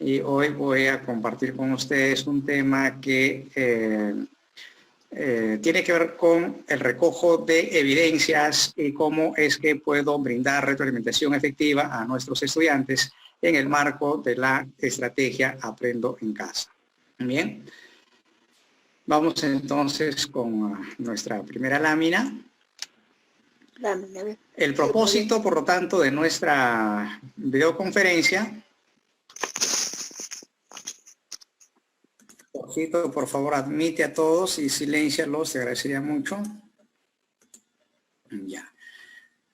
y hoy voy a compartir con ustedes un tema que tiene que ver con el recojo de evidencias y cómo es que puedo brindar retroalimentación efectiva a nuestros estudiantes en el marco de la estrategia Aprendo en Casa. Bien, vamos entonces con nuestra primera lámina. El propósito, por lo tanto, de nuestra videoconferencia. Por favor, admite a todos y siléncialos, te agradecería mucho. Ya.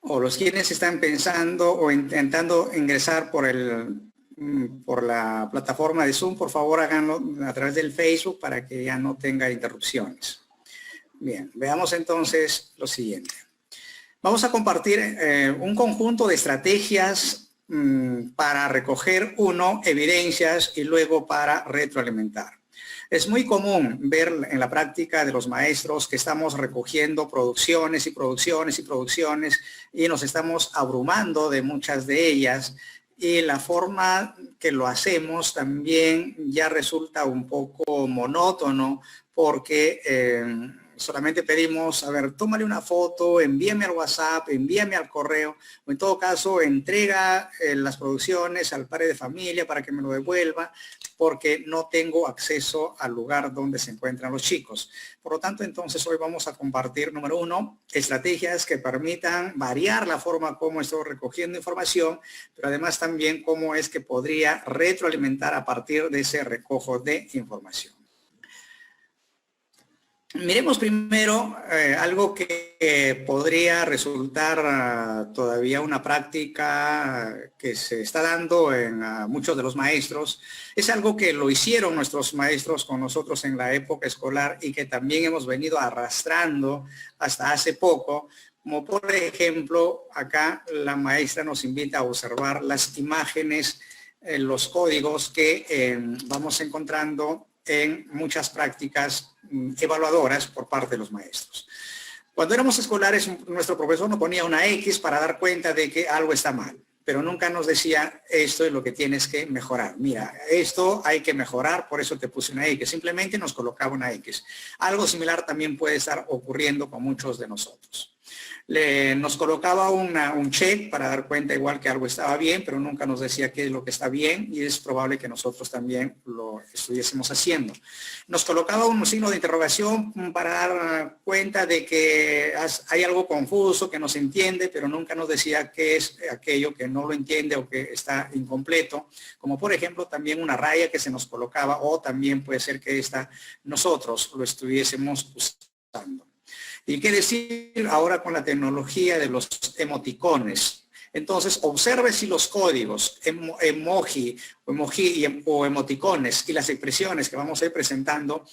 O los quienes están pensando o intentando ingresar por la plataforma de Zoom, por favor háganlo a través del Facebook para que ya no tenga interrupciones. Bien, veamos entonces lo siguiente. Vamos a compartir un conjunto de estrategias para recoger evidencias y luego para retroalimentar. Es muy común ver en la práctica de los maestros que estamos recogiendo producciones y producciones y producciones y nos estamos abrumando de muchas de ellas y la forma que lo hacemos también ya resulta un poco monótono porque solamente pedimos, a ver, tómale una foto, envíame al WhatsApp, envíame al correo, o en todo caso, entrega las producciones al padre de familia para que me lo devuelva, porque no tengo acceso al lugar donde se encuentran los chicos. Por lo tanto, entonces, hoy vamos a compartir, número 1, estrategias que permitan variar la forma como estoy recogiendo información, pero además también cómo es que podría retroalimentar a partir de ese recojo de información. Miremos primero algo que podría resultar todavía una práctica que se está dando en muchos de los maestros. Es algo que lo hicieron nuestros maestros con nosotros en la época escolar y que también hemos venido arrastrando hasta hace poco. Como por ejemplo, acá la maestra nos invita a observar las imágenes, los códigos que vamos encontrando en muchas prácticas evaluadoras por parte de los maestros. Cuando éramos escolares, nuestro profesor nos ponía una X para dar cuenta de que algo está mal, pero nunca nos decía, esto es lo que tienes que mejorar. Mira, esto hay que mejorar, por eso te puse una X. Simplemente nos colocaba una X. Algo similar también puede estar ocurriendo con muchos de nosotros. Nos colocaba un check para dar cuenta igual que algo estaba bien, pero nunca nos decía qué es lo que está bien y es probable que nosotros también lo estuviésemos haciendo. Nos colocaba un signo de interrogación para dar cuenta de que hay algo confuso, que no se entiende, pero nunca nos decía qué es aquello que no lo entiende o que está incompleto, como por ejemplo también una raya que se nos colocaba o también puede ser que nosotros lo estuviésemos usando. ¿Y qué decir ahora con la tecnología de los emoticones? Entonces, observe si los códigos, emoji o emoticones y las expresiones que vamos a ir presentando,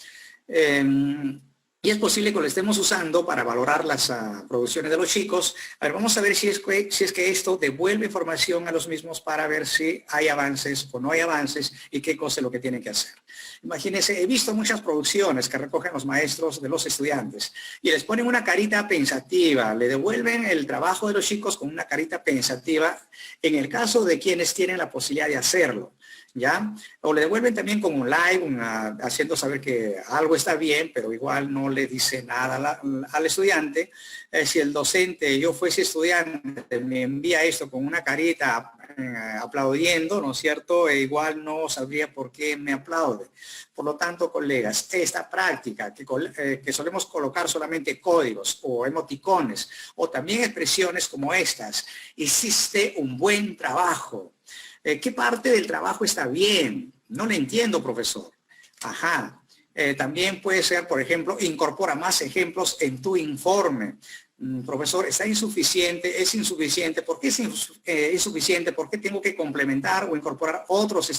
y es posible que lo estemos usando para valorar las producciones de los chicos. A ver, vamos a ver si es que esto devuelve información a los mismos para ver si hay avances o no hay avances y qué cosa es lo que tienen que hacer. Imagínense, he visto muchas producciones que recogen los maestros de los estudiantes y les ponen una carita pensativa, le devuelven el trabajo de los chicos con una carita pensativa en el caso de quienes tienen la posibilidad de hacerlo. ¿Ya? O le devuelven también con un like, haciendo saber que algo está bien, pero igual no le dice nada al estudiante. Si el docente, yo fuese estudiante, me envía esto con una carita aplaudiendo, ¿no es cierto? E igual no sabría por qué me aplaude. Por lo tanto, colegas, esta práctica que solemos colocar solamente códigos o emoticones o también expresiones como estas, hiciste un buen trabajo. ¿Qué parte del trabajo está bien? No le entiendo, profesor. Ajá. También puede ser, por ejemplo, incorpora más ejemplos en tu informe. Profesor, está insuficiente, es insuficiente. ¿Por qué es insuficiente? ¿Por qué tengo que complementar o incorporar otros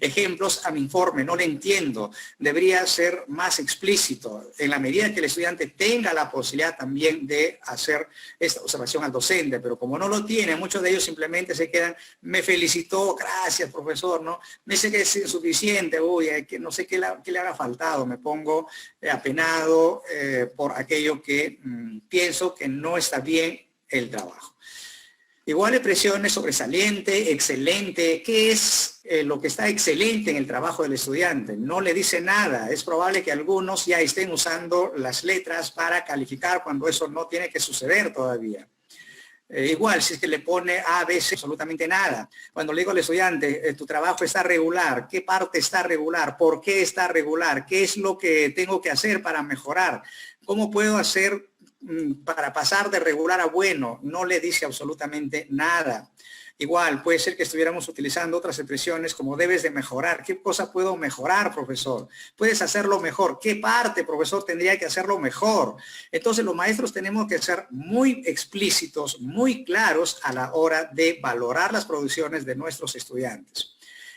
ejemplos a mi informe? No le entiendo. Debería ser más explícito en la medida que el estudiante tenga la posibilidad también de hacer esta observación al docente, pero como no lo tiene, muchos de ellos simplemente se quedan, me felicitó, gracias profesor, ¿no? Me dice que es insuficiente, uy, que no sé qué le haga faltado, me pongo apenado por aquello que pienso que no está bien el trabajo. Igual expresiones sobresaliente, excelente, ¿qué es lo que está excelente en el trabajo del estudiante. No le dice nada. Es probable que algunos ya estén usando las letras para calificar cuando eso no tiene que suceder todavía. Igual, si es que le pone A, B, C, absolutamente nada. Cuando le digo al estudiante, tu trabajo está regular, ¿qué parte está regular? ¿Por qué está regular? ¿Qué es lo que tengo que hacer para mejorar? ¿Cómo puedo hacer para pasar de regular a bueno? No le dice absolutamente nada. Igual, puede ser que estuviéramos utilizando otras expresiones como debes de mejorar. ¿Qué cosa puedo mejorar, profesor? Puedes hacerlo mejor. ¿Qué parte, profesor, tendría que hacerlo mejor? Entonces, los maestros tenemos que ser muy explícitos, muy claros a la hora de valorar las producciones de nuestros estudiantes.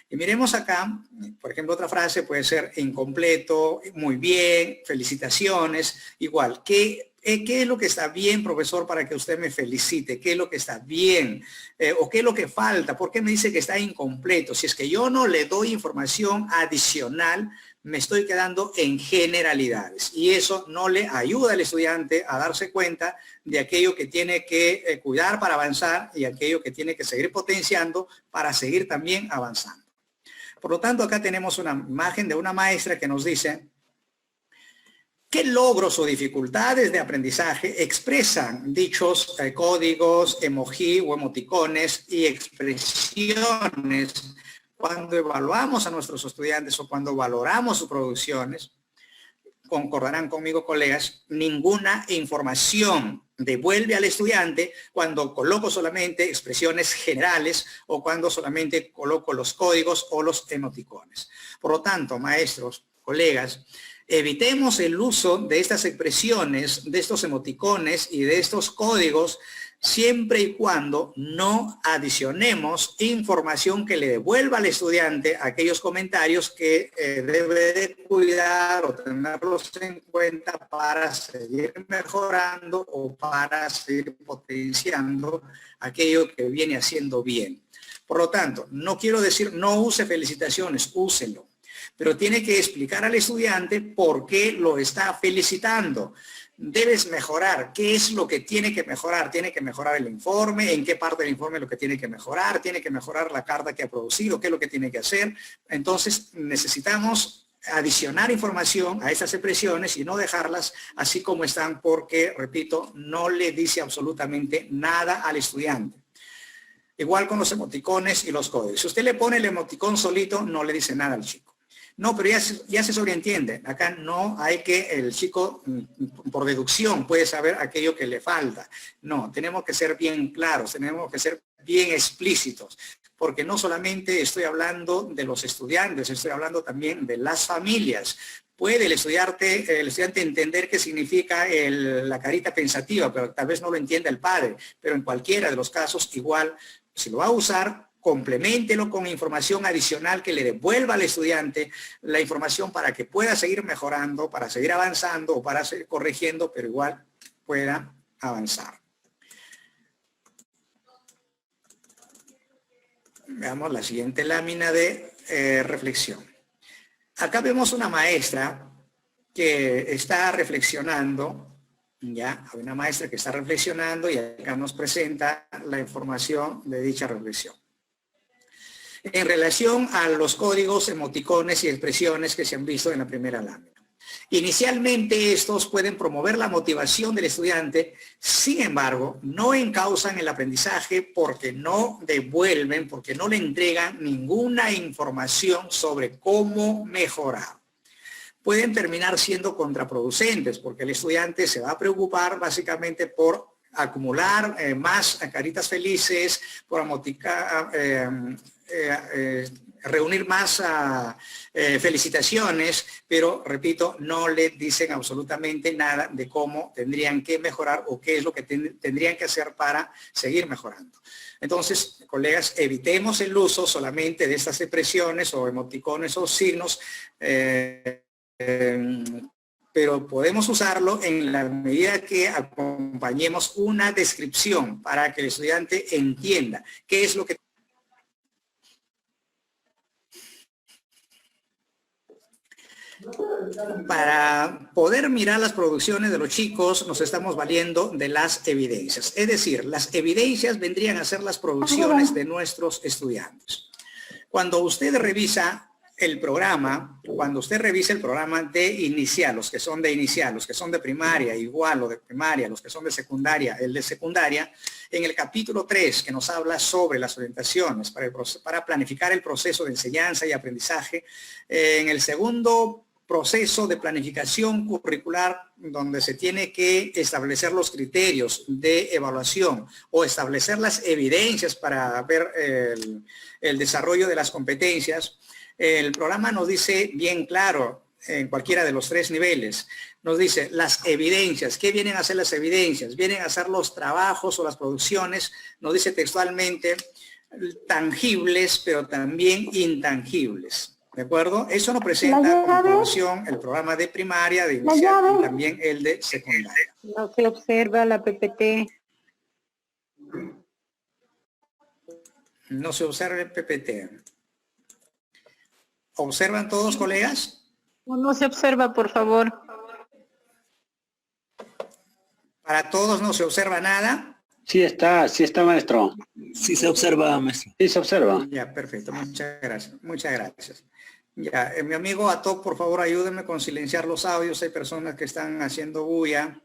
Y miremos acá, por ejemplo, otra frase puede ser incompleto, muy bien, felicitaciones, igual. ¿Qué es lo que está bien, profesor, para que usted me felicite? ¿Qué es lo que está bien? ¿O qué es lo que falta? ¿Por qué me dice que está incompleto? Si es que yo no le doy información adicional, me estoy quedando en generalidades. Y eso no le ayuda al estudiante a darse cuenta de aquello que tiene que cuidar para avanzar y aquello que tiene que seguir potenciando para seguir también avanzando. Por lo tanto, acá tenemos una imagen de una maestra que nos dice qué logros o dificultades de aprendizaje expresan dichos códigos, emoji o emoticones y expresiones cuando evaluamos a nuestros estudiantes o cuando valoramos sus producciones. Concordarán conmigo, colegas, ninguna información devuelve al estudiante cuando coloco solamente expresiones generales o cuando solamente coloco los códigos o los emoticones. Por lo tanto, maestros, colegas, evitemos el uso de estas expresiones, de estos emoticones y de estos códigos siempre y cuando no adicionemos información que le devuelva al estudiante aquellos comentarios que debe de cuidar o tenerlos en cuenta para seguir mejorando o para seguir potenciando aquello que viene haciendo bien. Por lo tanto, no quiero decir no use felicitaciones, úselo, pero tiene que explicar al estudiante por qué lo está felicitando. Debes mejorar. ¿Qué es lo que tiene que mejorar? Tiene que mejorar el informe, en qué parte del informe es lo que tiene que mejorar la carta que ha producido, qué es lo que tiene que hacer. Entonces necesitamos adicionar información a estas expresiones y no dejarlas así como están porque, repito, no le dice absolutamente nada al estudiante. Igual con los emoticones y los códigos. Si usted le pone el emoticón solito, no le dice nada al chico. No, pero ya se sobreentiende. Acá no hay que el chico, por deducción, puede saber aquello que le falta. No, tenemos que ser bien claros, tenemos que ser bien explícitos, porque no solamente estoy hablando de los estudiantes, estoy hablando también de las familias. Puede el estudiante entender qué significa la carita pensativa, pero tal vez no lo entienda el padre. Pero en cualquiera de los casos, igual, si lo va a usar, compleméntelo con información adicional que le devuelva al estudiante la información para que pueda seguir mejorando, para seguir avanzando o para seguir corrigiendo, pero igual pueda avanzar. Veamos la siguiente lámina de reflexión. Acá vemos una maestra que está reflexionando, ya, hay una maestra que está reflexionando y acá nos presenta la información de dicha reflexión. En relación a los códigos, emoticones y expresiones que se han visto en la primera lámina. Inicialmente estos pueden promover la motivación del estudiante, sin embargo, no encausan el aprendizaje porque no devuelven, porque no le entregan ninguna información sobre cómo mejorar. Pueden terminar siendo contraproducentes porque el estudiante se va a preocupar básicamente por acumular más caritas felices, por reunir más felicitaciones, pero repito, no le dicen absolutamente nada de cómo tendrían que mejorar o qué es lo que tendrían que hacer para seguir mejorando. Entonces, colegas, evitemos el uso solamente de estas expresiones o emoticones o signos, pero podemos usarlo en la medida que acompañemos una descripción para que el estudiante entienda qué es lo que... Para poder mirar las producciones de los chicos nos estamos valiendo de las evidencias. Es decir, las evidencias vendrían a ser las producciones de nuestros estudiantes. Cuando usted revisa el programa, cuando usted revisa el programa de inicial, los que son de inicial, los que son de primaria, igual, o de primaria, los que son de secundaria, el de secundaria, en el capítulo 3, que nos habla sobre las orientaciones para planificar el proceso de enseñanza y aprendizaje, en el segundo proceso de planificación curricular, donde se tiene que establecer los criterios de evaluación o establecer las evidencias para ver el desarrollo de las competencias, el programa nos dice bien claro, en cualquiera de los 3 niveles, nos dice las evidencias. ¿Qué vienen a hacer las evidencias? Vienen a hacer los trabajos o las producciones, nos dice textualmente, tangibles, pero también intangibles. ¿De acuerdo? Eso nos presenta como producción el programa de primaria, de inicial y también el de secundaria. No se observa la PPT. No se observa el PPT. ¿Observan todos, colegas? No se observa, por favor. ¿Para todos no se observa nada? Sí está, maestro. Sí se observa, maestro. Sí se observa. Ya, perfecto. Muchas gracias. Muchas gracias. Ya, mi amigo Atok, por favor, ayúdenme con silenciar los audios. Hay personas que están haciendo bulla.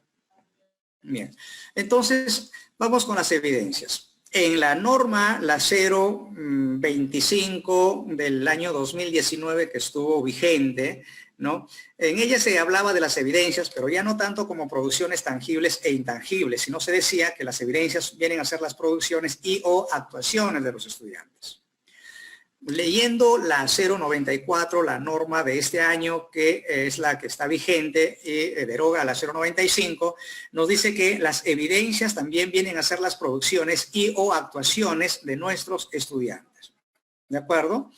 Bien. Entonces, vamos con las evidencias. En la norma, la 025 del año 2019 que estuvo vigente, ¿no? En ella se hablaba de las evidencias, pero ya no tanto como producciones tangibles e intangibles, sino se decía que las evidencias vienen a ser las producciones y o actuaciones de los estudiantes. Leyendo la 094, la norma de este año, que es la que está vigente y deroga la 095, nos dice que las evidencias también vienen a ser las producciones y o actuaciones de nuestros estudiantes. ¿De acuerdo?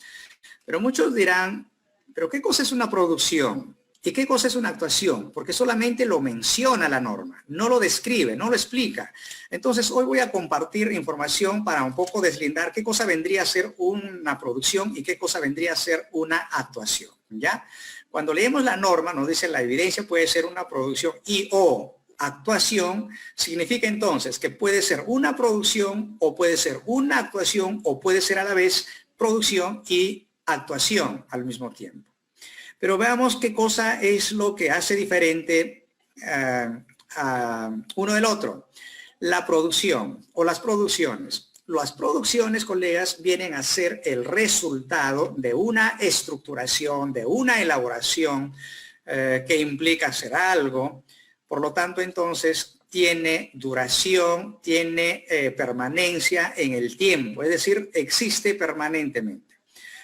Pero muchos dirán, ¿pero qué cosa es una producción? ¿Y qué cosa es una actuación? Porque solamente lo menciona la norma, no lo describe, no lo explica. Entonces, hoy voy a compartir información para un poco deslindar qué cosa vendría a ser una producción y qué cosa vendría a ser una actuación, ¿ya? Cuando leemos la norma, nos dice la evidencia puede ser una producción y o actuación, significa entonces que puede ser una producción o puede ser una actuación o puede ser a la vez producción y actuación al mismo tiempo. Pero veamos qué cosa es lo que hace diferente a uno del otro. La producción o las producciones. Las producciones, colegas, vienen a ser el resultado de una estructuración, de una elaboración que implica hacer algo. Por lo tanto, entonces, tiene duración, tiene permanencia en el tiempo. Es decir, existe permanentemente.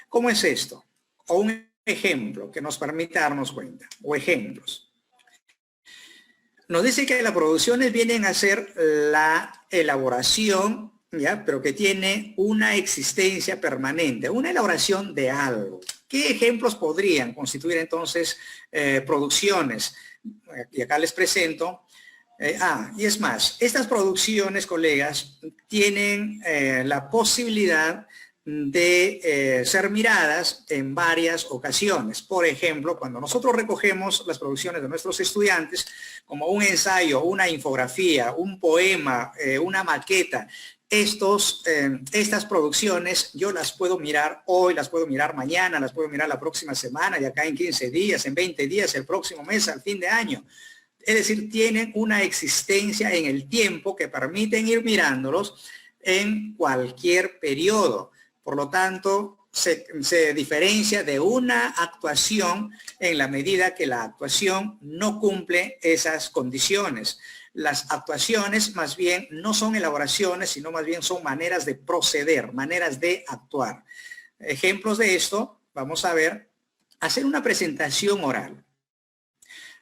¿Cómo es esto? O un ejemplo que nos permita darnos cuenta, o ejemplos. Nos dice que las producciones vienen a ser la elaboración, ¿ya? Pero que tiene una existencia permanente, una elaboración de algo. ¿Qué ejemplos podrían constituir entonces producciones? Y acá les presento. Y es más, estas producciones, colegas, tienen la posibilidad de ser miradas en varias ocasiones. Por ejemplo, cuando nosotros recogemos las producciones de nuestros estudiantes, como un ensayo, una infografía, un poema, una maqueta, estas producciones yo las puedo mirar hoy, las puedo mirar mañana, las puedo mirar la próxima semana, y acá en 15 días, en 20 días, el próximo mes, al fin de año. Es decir, tienen una existencia en el tiempo que permiten ir mirándolos en cualquier periodo. Por lo tanto, se diferencia de una actuación en la medida que la actuación no cumple esas condiciones. Las actuaciones más bien no son elaboraciones, sino más bien son maneras de proceder, maneras de actuar. Ejemplos de esto, vamos a ver, hacer una presentación oral.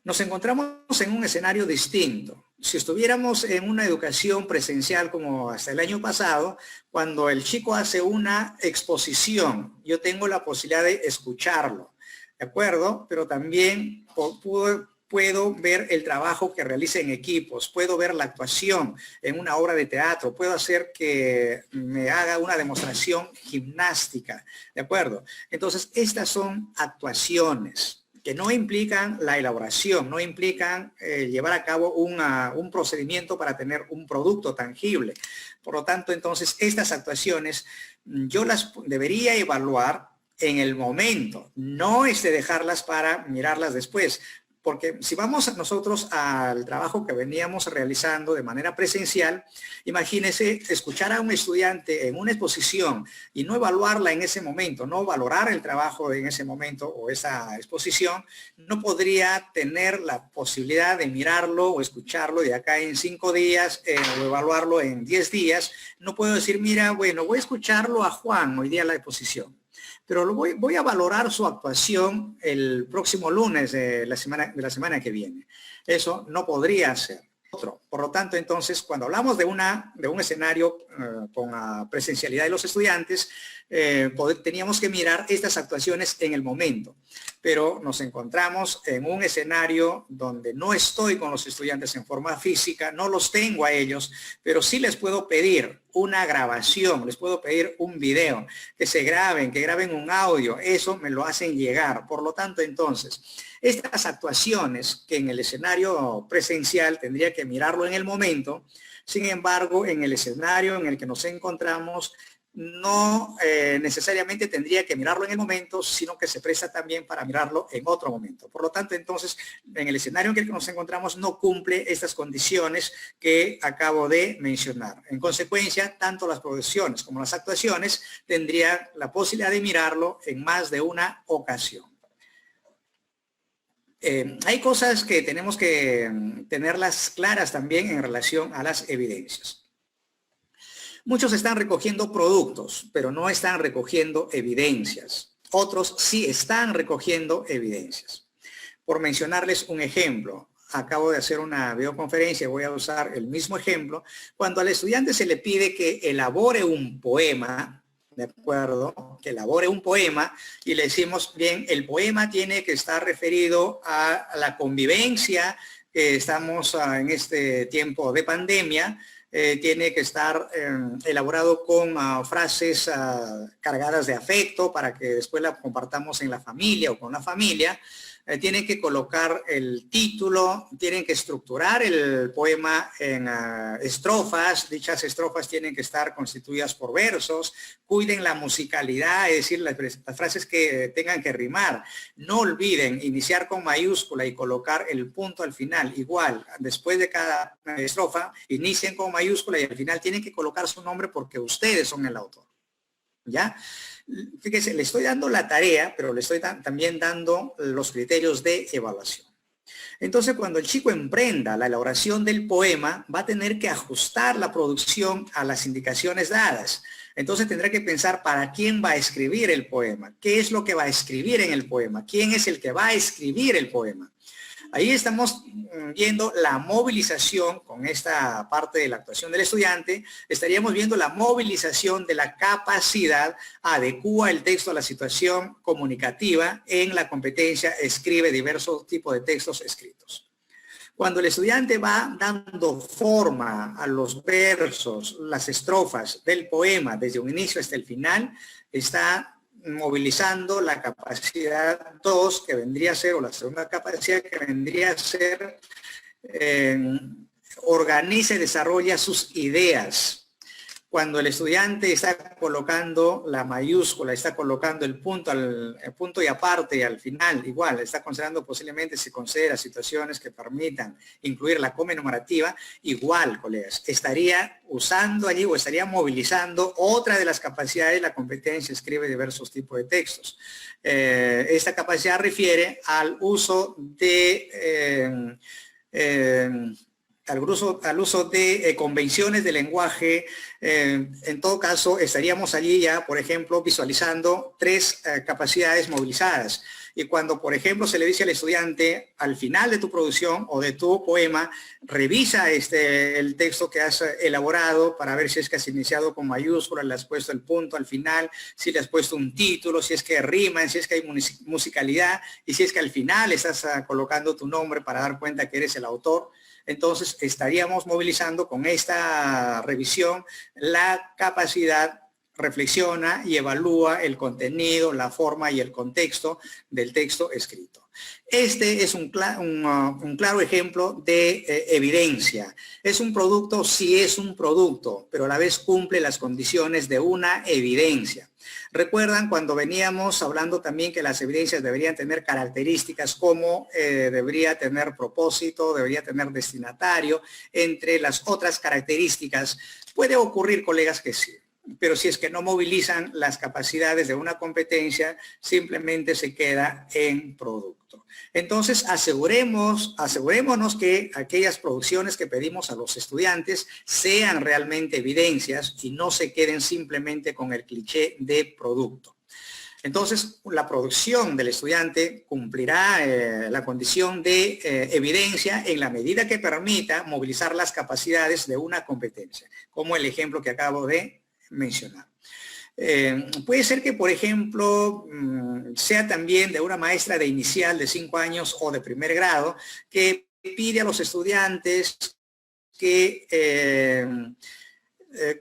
Nos encontramos en un escenario distinto. Si estuviéramos en una educación presencial como hasta el año pasado, cuando el chico hace una exposición, yo tengo la posibilidad de escucharlo, ¿de acuerdo? Pero también puedo ver el trabajo que realiza en equipos, puedo ver la actuación en una obra de teatro, puedo hacer que me haga una demostración gimnástica, ¿de acuerdo? Entonces, estas son actuaciones que no implican la elaboración, no implican llevar a cabo un procedimiento para tener un producto tangible. Por lo tanto, entonces, estas actuaciones yo las debería evaluar en el momento, no dejarlas para mirarlas después. Porque si vamos nosotros al trabajo que veníamos realizando de manera presencial, imagínense escuchar a un estudiante en una exposición y no evaluarla en ese momento, no valorar el trabajo en ese momento o esa exposición, no podría tener la posibilidad de mirarlo o escucharlo de acá en 5 días o evaluarlo en 10 días. No puedo decir, mira, bueno, voy a escucharlo a Juan hoy día en la exposición, pero voy a valorar su actuación el próximo lunes de la semana que viene. Eso no podría ser. Por lo tanto, entonces, cuando hablamos de un escenario con la presencialidad de los estudiantes, teníamos que mirar estas actuaciones en el momento. Pero nos encontramos en un escenario donde no estoy con los estudiantes en forma física, no los tengo a ellos, pero sí les puedo pedir una grabación, les puedo pedir un video, que se graben, que graben un audio, eso me lo hacen llegar. Por lo tanto, entonces, estas actuaciones que en el escenario presencial tendría que mirarlo en el momento, sin embargo, en el escenario en el que nos encontramos, no necesariamente tendría que mirarlo en el momento, sino que se presta también para mirarlo en otro momento. Por lo tanto, entonces, en el escenario en el que nos encontramos no cumple estas condiciones que acabo de mencionar. En consecuencia, tanto las producciones como las actuaciones tendrían la posibilidad de mirarlo en más de una ocasión. Hay cosas que tenemos que tenerlas claras también en relación a las evidencias. Muchos están recogiendo productos, pero no están recogiendo evidencias. Otros sí están recogiendo evidencias. Por mencionarles un ejemplo, acabo de hacer una videoconferencia, voy a usar el mismo ejemplo. Cuando al estudiante se le pide que elabore un poema, ¿de acuerdo? Que elabore un poema y le decimos, bien, el poema tiene que estar referido a la convivencia, estamos en este tiempo de pandemia, tiene que estar elaborado con frases cargadas de afecto para que después la compartamos en la familia o con la familia. Tienen que colocar el título, tienen que estructurar el poema en estrofas. Dichas estrofas tienen que estar constituidas por versos. Cuiden la musicalidad, es decir, las frases que tengan que rimar. No olviden iniciar con mayúscula y colocar el punto al final. Igual, después de cada estrofa, inicien con mayúscula y al final tienen que colocar su nombre porque ustedes son el autor. ¿Ya? Fíjese, le estoy dando la tarea, pero le estoy también dando los criterios de evaluación. Entonces, cuando el chico emprenda la elaboración del poema, va a tener que ajustar la producción a las indicaciones dadas. Entonces tendrá que pensar para quién va a escribir el poema, qué es lo que va a escribir en el poema, quién es el que va a escribir el poema. Ahí estamos viendo la movilización con esta parte de la actuación del estudiante. Estaríamos viendo la movilización de la capacidad adecua el texto a la situación comunicativa en la competencia escribe diversos tipos de textos escritos. Cuando el estudiante va dando forma a los versos, las estrofas del poema desde un inicio hasta el final, está movilizando la capacidad 2 que vendría a ser, o la segunda capacidad que vendría a ser, organiza y desarrolla sus ideas. Cuando el estudiante está colocando la mayúscula, está colocando el punto y aparte al final, igual, está considerando posiblemente, se considera situaciones que permitan incluir la coma enumerativa, igual, colegas, estaría usando allí o estaría movilizando otra de las capacidades de la competencia, escribe diversos tipos de textos. Esta capacidad refiere al uso de... al uso de convenciones de lenguaje. En todo caso, estaríamos allí ya, por ejemplo, visualizando 3 capacidades movilizadas. Y cuando, por ejemplo, se le dice al estudiante, al final de tu producción o de tu poema, revisa el texto que has elaborado para ver si es que has iniciado con mayúsculas, le has puesto el punto al final, si le has puesto un título, si es que riman, si es que hay musicalidad y si es que al final estás colocando tu nombre para dar cuenta que eres el autor. Entonces estaríamos movilizando con esta revisión la capacidad reflexiona y evalúa el contenido, la forma y el contexto del texto escrito. Este es un claro ejemplo de evidencia. Es un producto, sí es un producto, pero a la vez cumple las condiciones de una evidencia. Recuerdan cuando veníamos hablando también que las evidencias deberían tener características como debería tener propósito, debería tener destinatario, entre las otras características. Puede ocurrir, colegas, que sí, pero si es que no movilizan las capacidades de una competencia, simplemente se queda en producto. Entonces, asegurémonos que aquellas producciones que pedimos a los estudiantes sean realmente evidencias y no se queden simplemente con el cliché de producto. Entonces, la producción del estudiante cumplirá la condición de evidencia en la medida que permita movilizar las capacidades de una competencia, como el ejemplo que acabo de mencionar. Puede ser que, por ejemplo, sea también de una maestra de inicial de 5 años o de primer grado que pide a los estudiantes que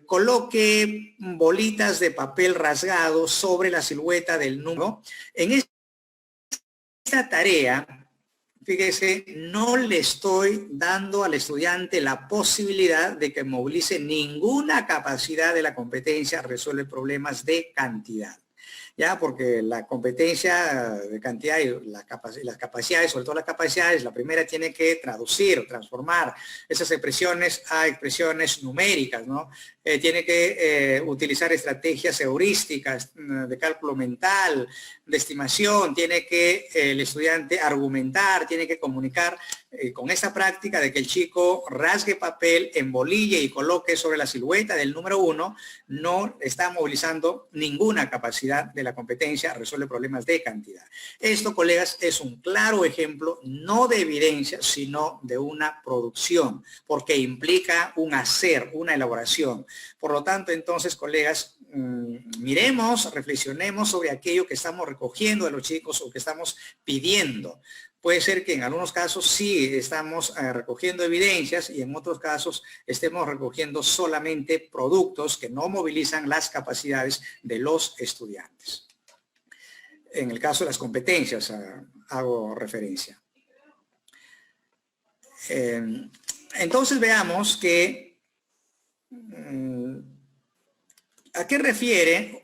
coloque bolitas de papel rasgado sobre la silueta del número. En esta tarea, fíjese, no le estoy dando al estudiante la posibilidad de que movilice ninguna capacidad de la competencia, resuelve problemas de cantidad. Ya, porque la competencia de cantidad y las capacidades, sobre todo las capacidades, la primera tiene que traducir, transformar esas expresiones a expresiones numéricas, ¿no? Tiene que utilizar estrategias heurísticas de cálculo mental, de estimación, tiene que el estudiante argumentar, tiene que comunicar con esa práctica de que el chico rasgue papel, embolille y coloque sobre la silueta del número 1, no está movilizando ninguna capacidad de la competencia, resuelve problemas de cantidad. Esto, colegas, es un claro ejemplo no de evidencia, sino de una producción, porque implica un hacer, una elaboración. Por lo tanto, entonces, colegas, miremos, reflexionemos sobre aquello que estamos recogiendo de los chicos o que estamos pidiendo. Puede ser que en algunos casos sí estamos recogiendo evidencias y en otros casos estemos recogiendo solamente productos que no movilizan las capacidades de los estudiantes. En el caso de las competencias hago referencia. Entonces veamos que ¿a qué refiere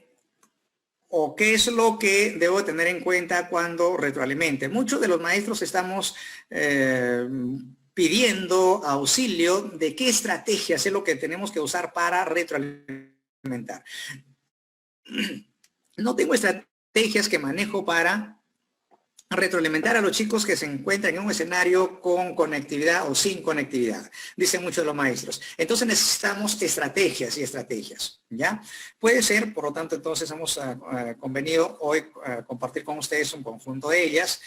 o qué es lo que debo tener en cuenta cuando retroalimente? Muchos de los maestros estamos pidiendo auxilio de qué estrategias es lo que tenemos que usar para retroalimentar. No tengo estrategias que manejo para retroalimentar a los chicos que se encuentran en un escenario con conectividad o sin conectividad, dicen muchos de los maestros. Entonces necesitamos estrategias y estrategias, ¿ya? Puede ser, por lo tanto, entonces hemos convenido hoy compartir con ustedes un conjunto de ellas.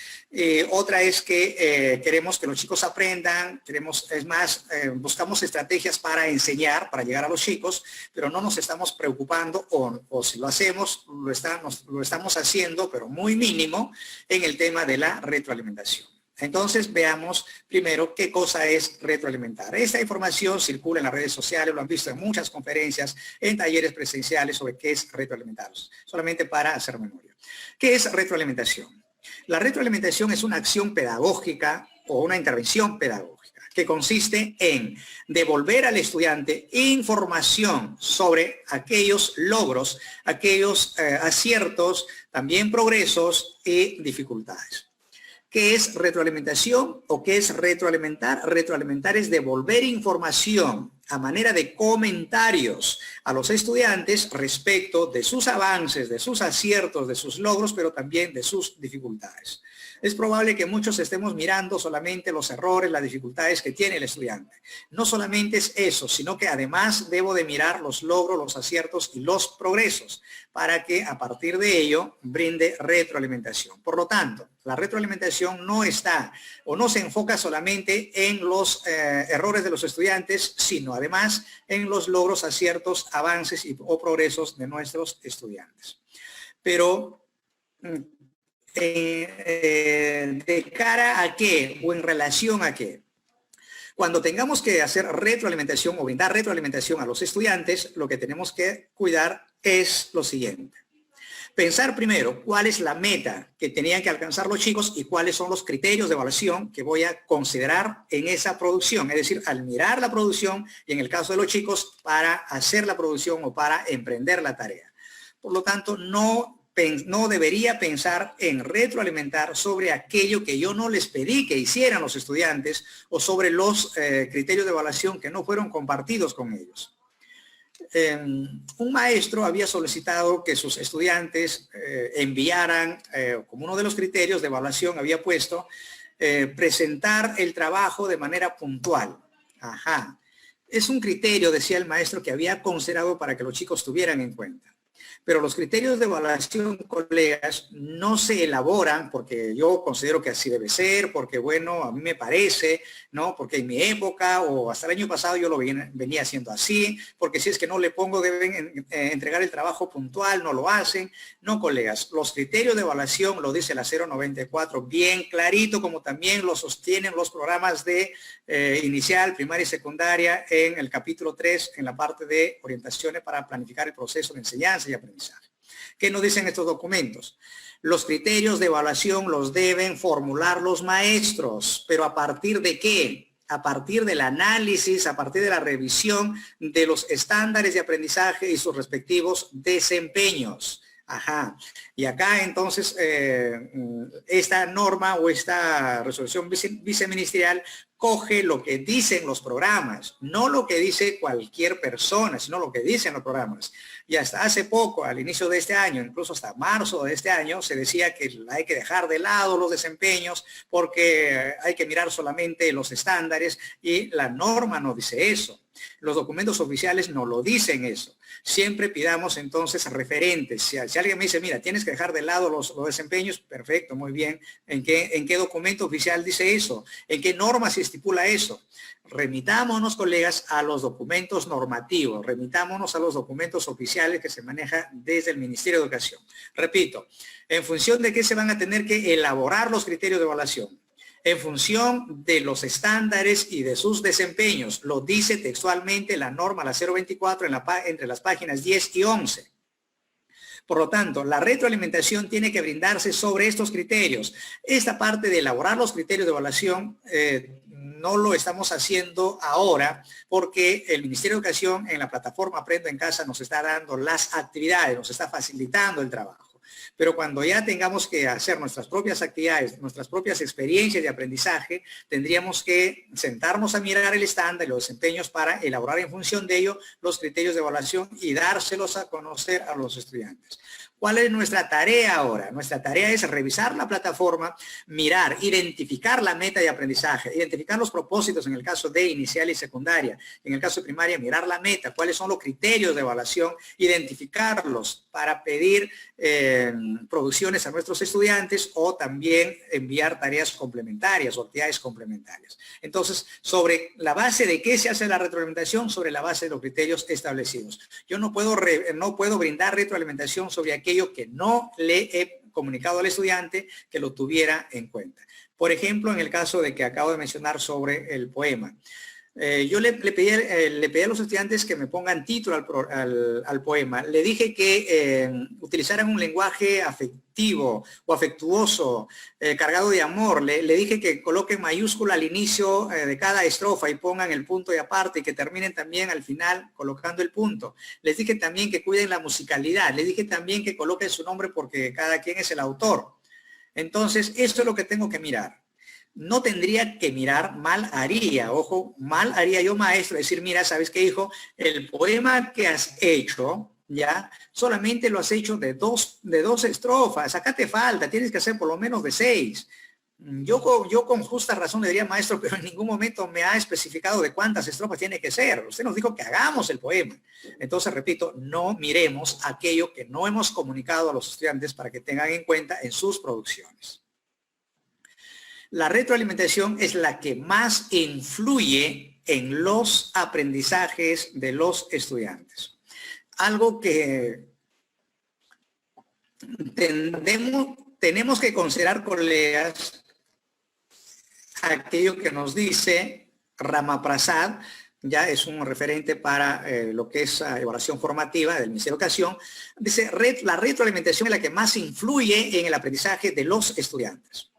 Otra es que queremos que los chicos aprendan, buscamos estrategias para enseñar, para llegar a los chicos, pero no nos estamos preocupando o si lo hacemos, lo estamos haciendo, pero muy mínimo, en el tema de la retroalimentación. Entonces veamos primero qué cosa es retroalimentar. Esta información circula en las redes sociales, lo han visto en muchas conferencias, en talleres presenciales sobre qué es retroalimentar. Solamente para hacer memoria. ¿Qué es retroalimentación? La retroalimentación es una acción pedagógica o una intervención pedagógica que consiste en devolver al estudiante información sobre aquellos logros, aquellos aciertos, también progresos y dificultades. ¿Qué es retroalimentación o qué es retroalimentar? Retroalimentar es devolver información a manera de comentarios a los estudiantes respecto de sus avances, de sus aciertos, de sus logros, pero también de sus dificultades. Es probable que muchos estemos mirando solamente los errores, las dificultades que tiene el estudiante. No solamente es eso, sino que además debo de mirar los logros, los aciertos y los progresos para que a partir de ello brinde retroalimentación. Por lo tanto, la retroalimentación no está o no se enfoca solamente en los errores de los estudiantes, sino además en los logros, aciertos, avances o progresos de nuestros estudiantes. Pero ¿de cara a qué o en relación a qué? Cuando tengamos que hacer retroalimentación o brindar retroalimentación a los estudiantes, lo que tenemos que cuidar es lo siguiente. Pensar primero cuál es la meta que tenían que alcanzar los chicos y cuáles son los criterios de evaluación que voy a considerar en esa producción. Es decir, al mirar la producción y en el caso de los chicos para hacer la producción o para emprender la tarea. Por lo tanto, no debería pensar en retroalimentar sobre aquello que yo no les pedí que hicieran los estudiantes o sobre los criterios de evaluación que no fueron compartidos con ellos. Un maestro había solicitado que sus estudiantes enviaran, como uno de los criterios de evaluación había puesto, presentar el trabajo de manera puntual. Ajá. Es un criterio, decía el maestro, que había considerado para que los chicos tuvieran en cuenta. Pero los criterios de evaluación, colegas, no se elaboran porque yo considero que así debe ser, porque bueno, a mí me parece, ¿no? Porque en mi época o hasta el año pasado yo lo venía haciendo así, porque si es que no le pongo deben entregar el trabajo puntual, no lo hacen. No, colegas, los criterios de evaluación, lo dice la 094, bien clarito, como también lo sostienen los programas de inicial, primaria y secundaria en el capítulo 3, en la parte de orientaciones para planificar el proceso de enseñanza y aprendizaje. ¿Qué nos dicen estos documentos? Los criterios de evaluación los deben formular los maestros, pero ¿a partir de qué? A partir del análisis, a partir de la revisión de los estándares de aprendizaje y sus respectivos desempeños. Ajá. Y acá entonces esta norma o esta resolución viceministerial coge lo que dicen los programas, no lo que dice cualquier persona, sino lo que dicen los programas. Y hasta hace poco, al inicio de este año, incluso hasta marzo de este año, se decía que hay que dejar de lado los desempeños porque hay que mirar solamente los estándares y la norma no dice eso. Los documentos oficiales no lo dicen eso. Siempre pidamos entonces referentes. Si alguien me dice, mira, tienes que dejar de lado los desempeños, perfecto, muy bien. ¿En qué documento oficial dice eso? ¿En qué norma se estipula eso? Remitámonos, colegas, a los documentos normativos, remitámonos a los documentos oficiales que se manejan desde el Ministerio de Educación. Repito, en función de qué se van a tener que elaborar los criterios de evaluación. En función de los estándares y de sus desempeños. Lo dice textualmente la norma, la 024, entre las páginas 10 y 11. Por lo tanto, la retroalimentación tiene que brindarse sobre estos criterios. Esta parte de elaborar los criterios de evaluación no lo estamos haciendo ahora porque el Ministerio de Educación en la plataforma Aprendo en Casa nos está dando las actividades, nos está facilitando el trabajo. Pero cuando ya tengamos que hacer nuestras propias actividades, nuestras propias experiencias de aprendizaje, tendríamos que sentarnos a mirar el estándar y los desempeños para elaborar en función de ello los criterios de evaluación y dárselos a conocer a los estudiantes. ¿Cuál es nuestra tarea ahora? Nuestra tarea es revisar la plataforma, mirar, identificar la meta de aprendizaje, identificar los propósitos en el caso de inicial y secundaria. En el caso de primaria, mirar la meta, cuáles son los criterios de evaluación, identificarlos para pedir producciones a nuestros estudiantes o también enviar tareas complementarias o actividades complementarias. Entonces, sobre la base de qué se hace la retroalimentación, sobre la base de los criterios establecidos. Yo no puedo brindar retroalimentación sobre aquello que no le he comunicado al estudiante que lo tuviera en cuenta. Por ejemplo, en el caso de que acabo de mencionar sobre el poema. Yo le pedí a los estudiantes que me pongan título al poema. Le dije que utilizaran un lenguaje afectivo o afectuoso, cargado de amor. Le dije que coloquen mayúscula al inicio de cada estrofa y pongan el punto y aparte y que terminen también al final colocando el punto. Les dije también que cuiden la musicalidad. Les dije también que coloquen su nombre porque cada quien es el autor. Entonces, esto es lo que tengo que mirar. No tendría que mirar, mal haría, ojo, mal haría yo maestro, decir, mira, ¿sabes qué, hijo? El poema que has hecho, ya, solamente lo has hecho de dos estrofas, acá te falta, tienes que hacer por lo menos de 6. Yo con justa razón le diría, maestro, pero en ningún momento me ha especificado de cuántas estrofas tiene que ser. Usted nos dijo que hagamos el poema. Entonces, repito, no miremos aquello que no hemos comunicado a los estudiantes para que tengan en cuenta en sus producciones. La retroalimentación es la que más influye en los aprendizajes de los estudiantes. Algo que tenemos que considerar, colegas, aquello que nos dice Ramaprasad, ya es un referente para lo que es evaluación formativa del Ministerio de Educación, dice, la retroalimentación es la que más influye en el aprendizaje de los estudiantes.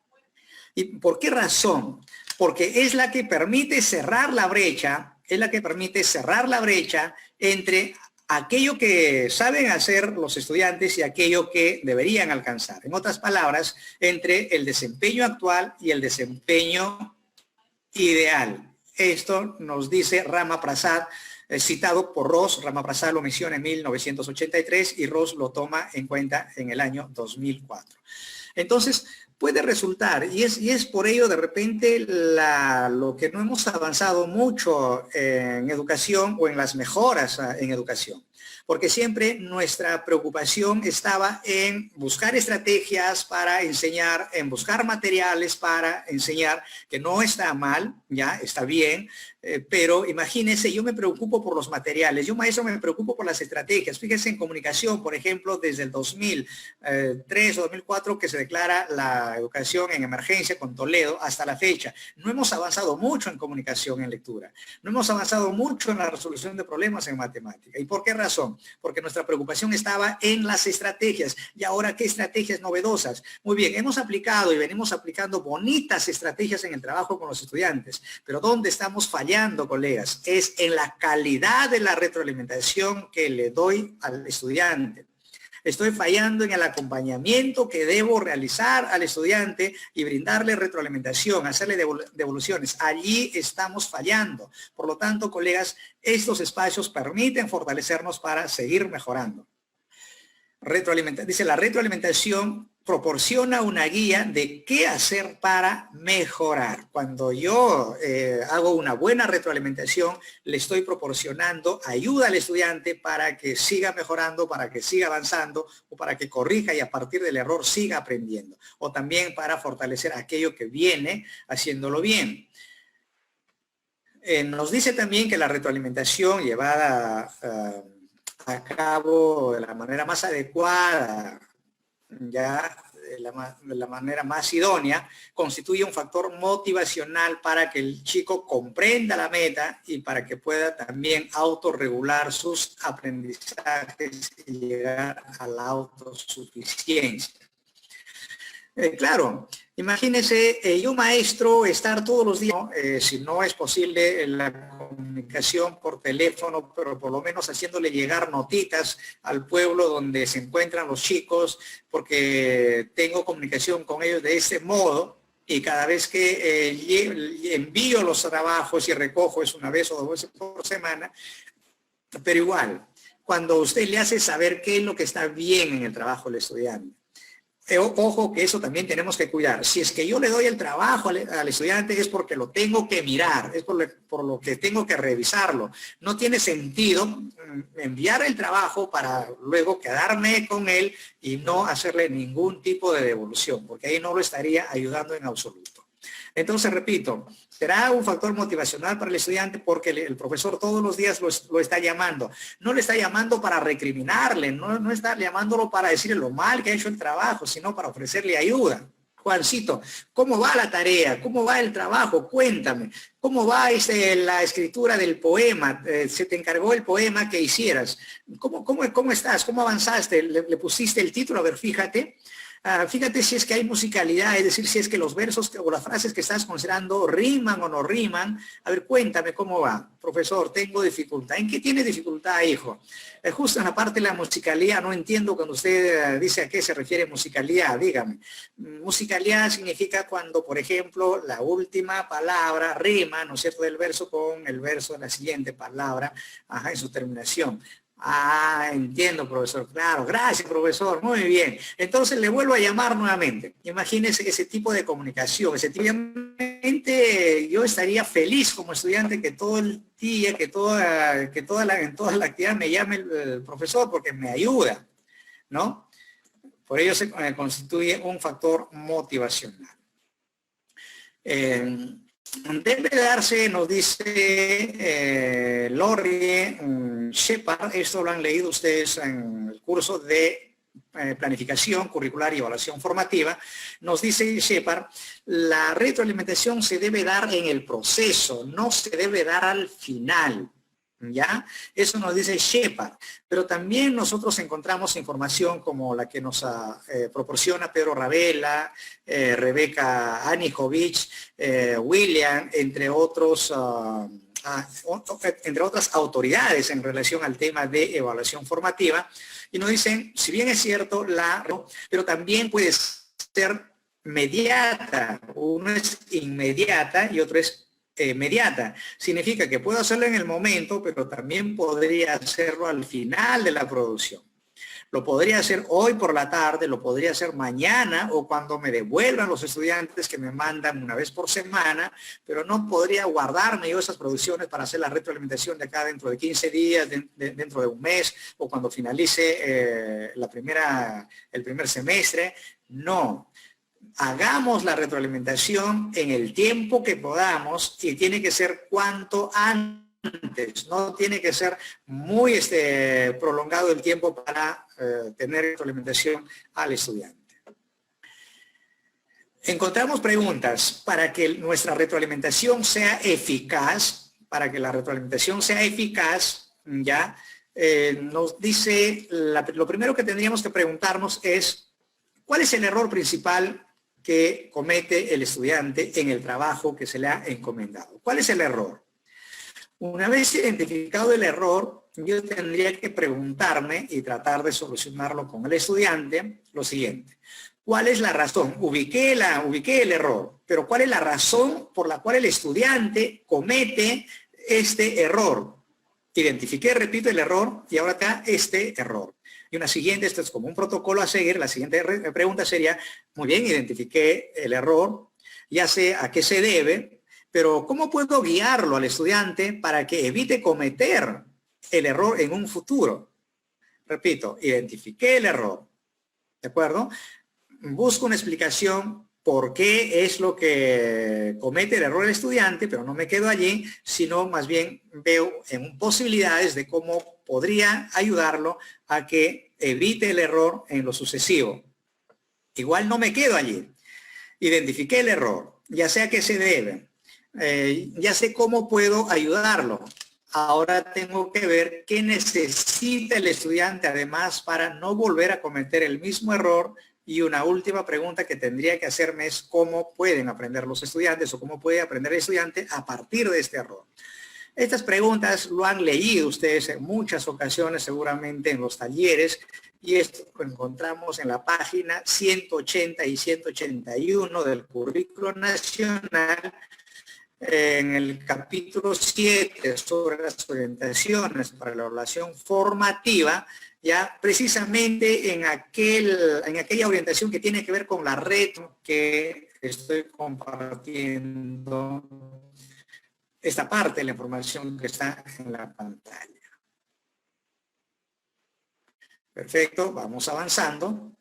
¿Y por qué razón? Porque es la que permite cerrar la brecha, entre aquello que saben hacer los estudiantes y aquello que deberían alcanzar. En otras palabras, entre el desempeño actual y el desempeño ideal. Esto nos dice Ramaprasad, citado por Ross. Ramaprasad lo menciona en 1983 y Ross lo toma en cuenta en el año 2004. Entonces, puede resultar, y es por ello de repente lo que no hemos avanzado mucho en educación o en las mejoras en educación. Porque siempre nuestra preocupación estaba en buscar estrategias para enseñar, en buscar materiales para enseñar, que no está mal, ya está bien, pero imagínense, yo me preocupo por los materiales, yo maestro me preocupo por las estrategias. Fíjense en comunicación, por ejemplo, desde el 2003 o 2004 que se declara la educación en emergencia con Toledo hasta la fecha. No hemos avanzado mucho en comunicación, en lectura. No hemos avanzado mucho en la resolución de problemas en matemática. ¿Y por qué razón? Porque nuestra preocupación estaba en las estrategias. ¿Y ahora qué estrategias novedosas? Muy bien, hemos aplicado y venimos aplicando bonitas estrategias en el trabajo con los estudiantes. Pero ¿dónde estamos fallando, colegas? Es en la calidad de la retroalimentación que le doy al estudiante. Estoy fallando en el acompañamiento que debo realizar al estudiante y brindarle retroalimentación, hacerle devoluciones. Allí estamos fallando. Por lo tanto, colegas, estos espacios permiten fortalecernos para seguir mejorando. Dice, la retroalimentación proporciona una guía de qué hacer para mejorar. Cuando yo hago una buena retroalimentación, le estoy proporcionando ayuda al estudiante para que siga mejorando, para que siga avanzando o para que corrija y a partir del error siga aprendiendo. O también para fortalecer aquello que viene haciéndolo bien. Nos dice también que la retroalimentación llevada a cabo de la manera más adecuada, ya de la manera más idónea, constituye un factor motivacional para que el chico comprenda la meta y para que pueda también autorregular sus aprendizajes y llegar a la autosuficiencia. Claro, imagínense, yo maestro estar todos los días, si no es posible la comunicación por teléfono, pero por lo menos haciéndole llegar notitas al pueblo donde se encuentran los chicos, porque tengo comunicación con ellos de este modo, y cada vez que envío los trabajos y recojo es una vez o dos veces por semana, pero igual, cuando usted le hace saber qué es lo que está bien en el trabajo del estudiante, ojo que eso también tenemos que cuidar. Si es que yo le doy el trabajo al estudiante es porque lo tengo que mirar, es por lo que tengo que revisarlo. No tiene sentido enviar el trabajo para luego quedarme con él y no hacerle ningún tipo de devolución, porque ahí no lo estaría ayudando en absoluto. Entonces, repito, será un factor motivacional para el estudiante porque el profesor todos los días lo está llamando. No le está llamando para recriminarle, no está llamándolo para decirle lo mal que ha hecho el trabajo, sino para ofrecerle ayuda. Juancito, ¿cómo va la tarea? ¿Cómo va el trabajo? Cuéntame. ¿Cómo va la escritura del poema? Se te encargó el poema que hicieras. ¿Cómo estás? ¿Cómo avanzaste? ¿Le pusiste el título? A ver, fíjate. Fíjate si es que hay musicalidad, es decir, si es que los versos o las frases que estás considerando riman o no riman. A ver, cuéntame cómo va. Profesor, tengo dificultad. ¿En qué tiene dificultad, hijo? Justo en la parte de la musicalidad, no entiendo cuando usted dice a qué se refiere musicalidad, dígame. Musicalidad significa cuando, por ejemplo, la última palabra rima, ¿no es cierto?, del verso con el verso de la siguiente palabra, en su terminación. Entiendo, profesor. Claro, gracias, profesor. Muy bien. Entonces le vuelvo a llamar nuevamente. Imagínense ese tipo de comunicación, ese tipo de... Yo estaría feliz como estudiante que todo el día, en toda la actividad me llame el profesor porque me ayuda, ¿no? Por ello se constituye un factor motivacional. Debe darse, nos dice Laurie Shepard, esto lo han leído ustedes en el curso de planificación curricular y evaluación formativa, nos dice Shepard, la retroalimentación se debe dar en el proceso, no se debe dar al final. ¿Ya? Eso nos dice Shepard, pero también nosotros encontramos información como la que nos proporciona Pedro Ravela, Rebeca Anijovic, William, entre otras autoridades en relación al tema de evaluación formativa, y nos dicen, si bien es cierto, pero también puede ser mediata, uno es inmediata y otro es mediata. Significa que puedo hacerlo en el momento, pero también podría hacerlo al final de la producción. Lo podría hacer hoy por la tarde, lo podría hacer mañana o cuando me devuelvan los estudiantes que me mandan una vez por semana, pero no podría guardarme yo esas producciones para hacer la retroalimentación de acá dentro de 15 días, dentro de un mes o cuando finalice el primer semestre. No. Hagamos la retroalimentación en el tiempo que podamos y tiene que ser cuanto antes, no tiene que ser muy prolongado el tiempo para tener retroalimentación al estudiante. Encontramos preguntas para que nuestra retroalimentación sea eficaz, ya nos dice, lo primero que tendríamos que preguntarnos es, ¿cuál es el error principal que comete el estudiante en el trabajo que se le ha encomendado? ¿Cuál es el error? Una vez identificado el error, yo tendría que preguntarme y tratar de solucionarlo con el estudiante lo siguiente. ¿Cuál es la razón? Ubiqué el error, pero ¿cuál es la razón por la cual el estudiante comete este error? Identifiqué, repito, el error y ahora acá este error. Y una siguiente, esto es como un protocolo a seguir, la siguiente pregunta sería, muy bien, identifiqué el error, ya sé a qué se debe, pero ¿cómo puedo guiarlo al estudiante para que evite cometer el error en un futuro? Repito, identifiqué el error, ¿de acuerdo? Busco una explicación por qué es lo que comete el error el estudiante, pero no me quedo allí, sino más bien veo en posibilidades de cómo podría ayudarlo a que evite el error en lo sucesivo. Igual no me quedo allí. Identifiqué el error, ya sé a qué se debe, ya sé cómo puedo ayudarlo. Ahora tengo que ver qué necesita el estudiante además para no volver a cometer el mismo error. Y una última pregunta que tendría que hacerme es cómo pueden aprender los estudiantes o cómo puede aprender el estudiante a partir de este error. Estas preguntas lo han leído ustedes en muchas ocasiones, seguramente en los talleres, y esto lo encontramos en la página 180 y 181 del Currículo Nacional, en el capítulo 7 sobre las orientaciones para la evaluación formativa, ya precisamente en aquella orientación que tiene que ver con la red que estoy compartiendo, esta parte de la información que está en la pantalla. Perfecto, vamos avanzando.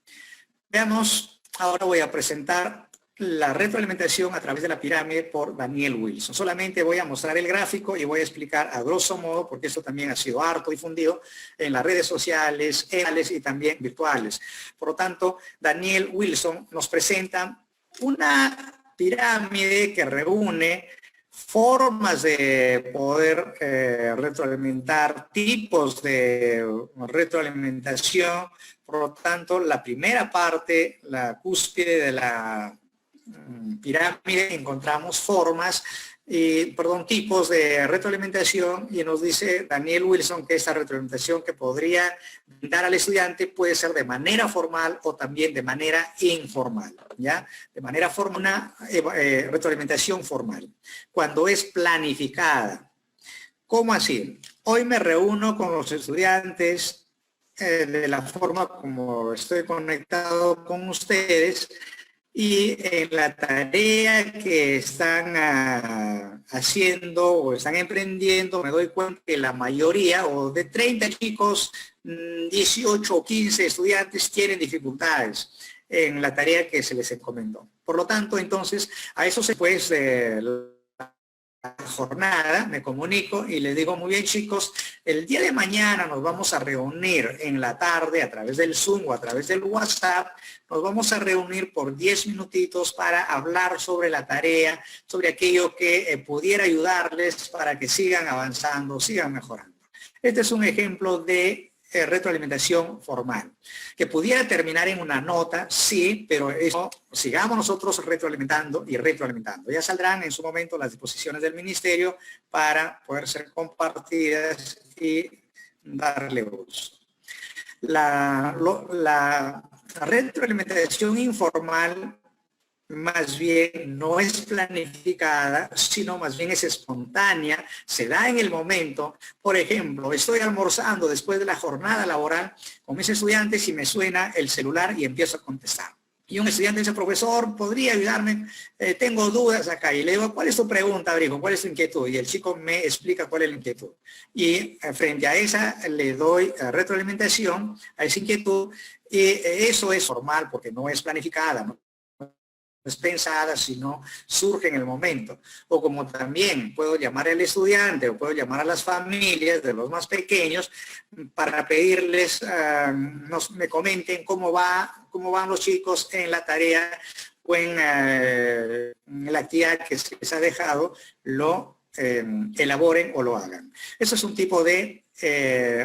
Veamos, ahora voy a presentar la retroalimentación a través de la pirámide por Daniel Wilson. Solamente voy a mostrar el gráfico y voy a explicar a grosso modo, porque esto también ha sido harto difundido en las redes sociales, y también virtuales. Por lo tanto, Daniel Wilson nos presenta una pirámide que reúne formas de poder retroalimentar, tipos de retroalimentación. Por lo tanto, la primera parte, la cúspide de la pirámide, encontramos tipos de retroalimentación, y nos dice Daniel Wilson que esta retroalimentación que podría dar al estudiante puede ser de manera formal o también de manera informal, ¿ya? De manera formal, una retroalimentación formal, cuando es planificada. ¿Cómo así? Hoy me reúno con los estudiantes de la forma como estoy conectado con ustedes, y en la tarea que están haciendo o están emprendiendo, me doy cuenta que la mayoría, o de 30 chicos, 18 o 15 estudiantes tienen dificultades en la tarea que se les encomendó. Por lo tanto, entonces, a eso se puede jornada, me comunico y les digo, muy bien chicos, el día de mañana nos vamos a reunir en la tarde a través del Zoom o a través del WhatsApp, nos vamos a reunir por 10 minutitos para hablar sobre la tarea, sobre aquello que pudiera ayudarles para que sigan avanzando, sigan mejorando. Este es un ejemplo de retroalimentación formal, que pudiera terminar en una nota, sí, pero eso sigamos nosotros retroalimentando y retroalimentando. Ya saldrán en su momento las disposiciones del ministerio para poder ser compartidas y darle uso. La retroalimentación informal más bien no es planificada, sino más bien es espontánea, se da en el momento. Por ejemplo, estoy almorzando después de la jornada laboral con mis estudiantes y me suena el celular y empiezo a contestar. Y un estudiante dice, profesor, ¿podría ayudarme? Tengo dudas acá. Y le digo, ¿cuál es tu pregunta, Abrigo? ¿Cuál es tu inquietud? Y el chico me explica cuál es la inquietud. Y frente a esa le doy retroalimentación a esa inquietud. Y eso es formal porque no es planificada, ¿no? Es pensada, sino surge en el momento. O como también puedo llamar al estudiante o puedo llamar a las familias de los más pequeños para pedirles, me comenten cómo van los chicos en la tarea o en la actividad que se les ha dejado, lo elaboren o lo hagan. Eso es un tipo de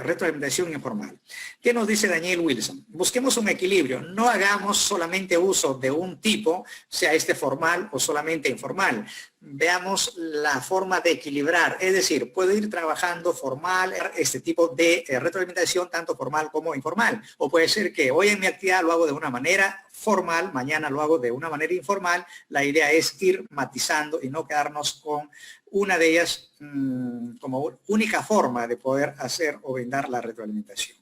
retroalimentación informal. ¿Qué nos dice Daniel Wilson? Busquemos un equilibrio, no hagamos solamente uso de un tipo, sea este formal o solamente informal. Veamos la forma de equilibrar, es decir, puedo ir trabajando formal, este tipo de retroalimentación, tanto formal como informal. O puede ser que hoy en mi actividad lo hago de una manera formal, mañana lo hago de una manera informal. La idea es ir matizando y no quedarnos con una de ellas como única forma de poder hacer o brindar la retroalimentación.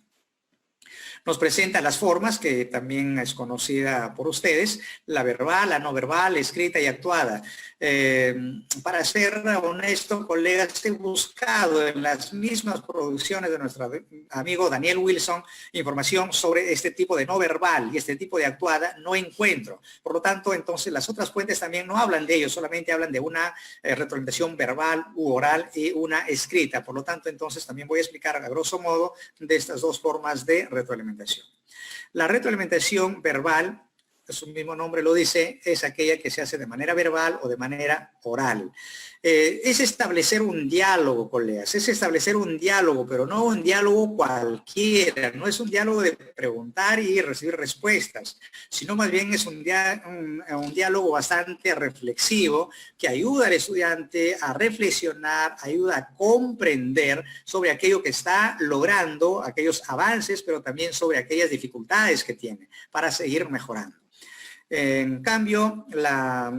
Nos presenta las formas, que también es conocida por ustedes, la verbal, la no verbal, escrita y actuada. Para ser honesto, colegas, he buscado en las mismas producciones de nuestro amigo Daniel Wilson información sobre este tipo de no verbal y este tipo de actuada, no encuentro. Por lo tanto, entonces, las otras fuentes también no hablan de ello, solamente hablan de una retroalimentación verbal u oral y una escrita. Por lo tanto, entonces, también voy a explicar a grosso modo de estas dos formas de retroalimentación. La retroalimentación verbal, su mismo nombre lo dice, es aquella que se hace de manera verbal o de manera oral. Es establecer un diálogo, colegas, es establecer un diálogo, pero no un diálogo cualquiera, no es un diálogo de preguntar y recibir respuestas, sino más bien es un diálogo bastante reflexivo que ayuda al estudiante a reflexionar, ayuda a comprender sobre aquello que está logrando, aquellos avances, pero también sobre aquellas dificultades que tiene para seguir mejorando. En cambio, la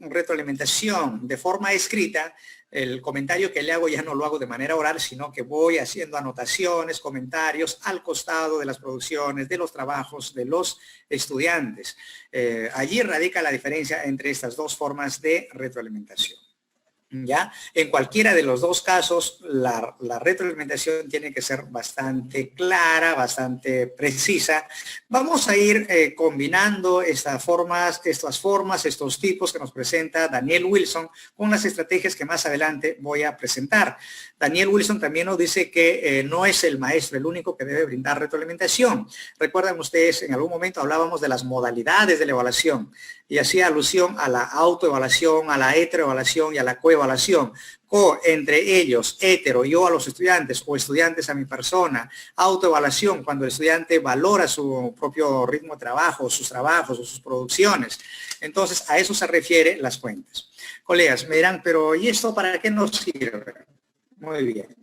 retroalimentación de forma escrita, el comentario que le hago ya no lo hago de manera oral, sino que voy haciendo anotaciones, comentarios al costado de las producciones, de los trabajos de los estudiantes. Allí radica la diferencia entre estas dos formas de retroalimentación. ¿Ya? En cualquiera de los dos casos, la retroalimentación tiene que ser bastante clara, bastante precisa. Vamos a ir combinando estos tipos que nos presenta Daniel Wilson con las estrategias que más adelante voy a presentar. Daniel Wilson también nos dice que no es el maestro el único que debe brindar retroalimentación. Recuerdan ustedes, en algún momento hablábamos de las modalidades de la evaluación y hacía alusión a la autoevaluación, a la heteroevaluación y a la coevaluación. Entre ellos, hetero, yo a los estudiantes o estudiantes a mi persona. Autoevaluación, cuando el estudiante valora su propio ritmo de trabajo, sus trabajos o sus producciones. Entonces, a eso se refiere las cuentas. Colegas, me dirán, pero ¿y esto para qué nos sirve? Muy bien.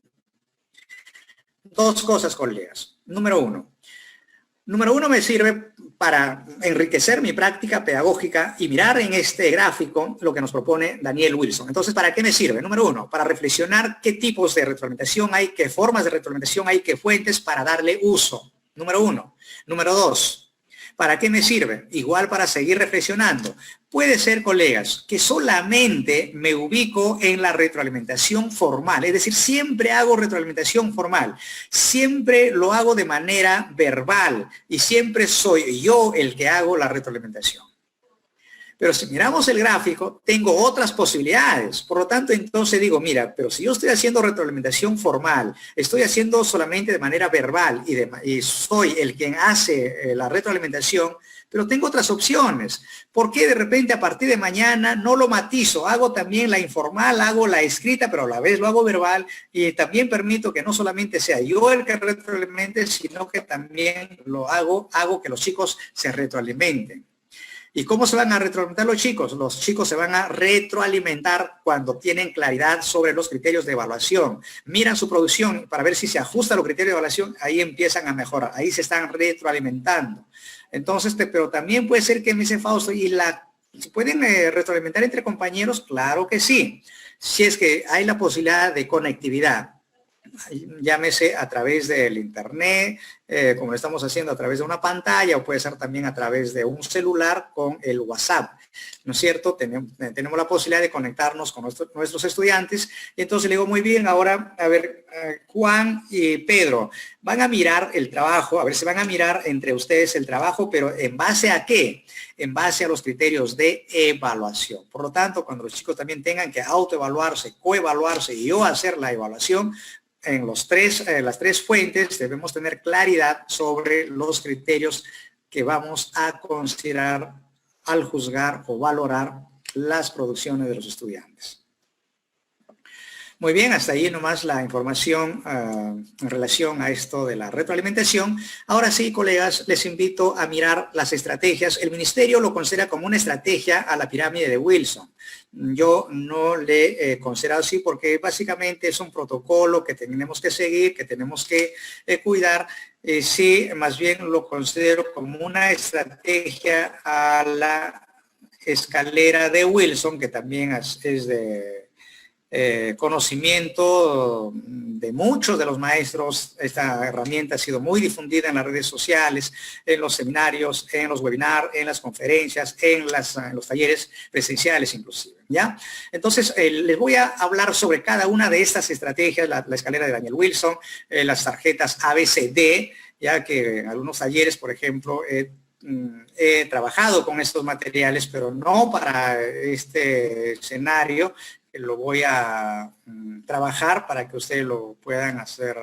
Dos cosas, colegas. Número uno, me sirve para enriquecer mi práctica pedagógica y mirar en este gráfico lo que nos propone Daniel Wilson. Entonces, ¿para qué me sirve? Número uno, para reflexionar qué tipos de retroalimentación hay, qué formas de retroalimentación hay, qué fuentes para darle uso. Número uno. Número dos, ¿para qué me sirve? Igual para seguir reflexionando. Puede ser, colegas, que solamente me ubico en la retroalimentación formal, es decir, siempre hago retroalimentación formal, siempre lo hago de manera verbal y siempre soy yo el que hago la retroalimentación. Pero si miramos el gráfico, tengo otras posibilidades. Por lo tanto, entonces digo, mira, pero si yo estoy haciendo retroalimentación formal, estoy haciendo solamente de manera verbal y soy el quien hace la retroalimentación, pero tengo otras opciones. ¿Por qué de repente a partir de mañana no lo matizo? Hago también la informal, hago la escrita, pero a la vez lo hago verbal y también permito que no solamente sea yo el que retroalimente, sino que también lo hago que los chicos se retroalimenten. ¿Y cómo se van a retroalimentar los chicos? Los chicos se van a retroalimentar cuando tienen claridad sobre los criterios de evaluación. Miran su producción para ver si se ajusta a los criterios de evaluación, ahí empiezan a mejorar, ahí se están retroalimentando. Entonces, pero también puede ser que me dice Fausto, ¿se pueden retroalimentar entre compañeros? Claro que sí. Si es que hay la posibilidad de conectividad, llámese a través del internet, como lo estamos haciendo a través de una pantalla, o puede ser también a través de un celular con el WhatsApp, ¿no es cierto? Tenemos la posibilidad de conectarnos con nuestros estudiantes. Y entonces le digo, muy bien, ahora, a ver, Juan y Pedro, van a mirar el trabajo, a ver si van a mirar entre ustedes el trabajo, pero ¿en base a qué? En base a los criterios de evaluación. Por lo tanto, cuando los chicos también tengan que autoevaluarse, coevaluarse y yo hacer la evaluación, en las tres fuentes debemos tener claridad sobre los criterios que vamos a considerar al juzgar o valorar las producciones de los estudiantes. Muy bien, hasta ahí nomás la información en relación a esto de la retroalimentación. Ahora sí, colegas, les invito a mirar las estrategias. El ministerio lo considera como una estrategia a la pirámide de Wilson. Yo no le he considerado así porque básicamente es un protocolo que tenemos que seguir, que tenemos que cuidar. Sí, más bien lo considero como una estrategia a la escalera de Wilson, que también es de conocimiento de muchos de los maestros. Esta herramienta ha sido muy difundida en las redes sociales, en los seminarios, en los webinars, en las conferencias, en los talleres presenciales inclusive, ¿ya? Entonces, les voy a hablar sobre cada una de estas estrategias, la escalera de Daniel Wilson, las tarjetas ABCD, ya que en algunos talleres, por ejemplo, he trabajado con estos materiales, pero no para este escenario. Lo voy a trabajar para que ustedes lo puedan hacer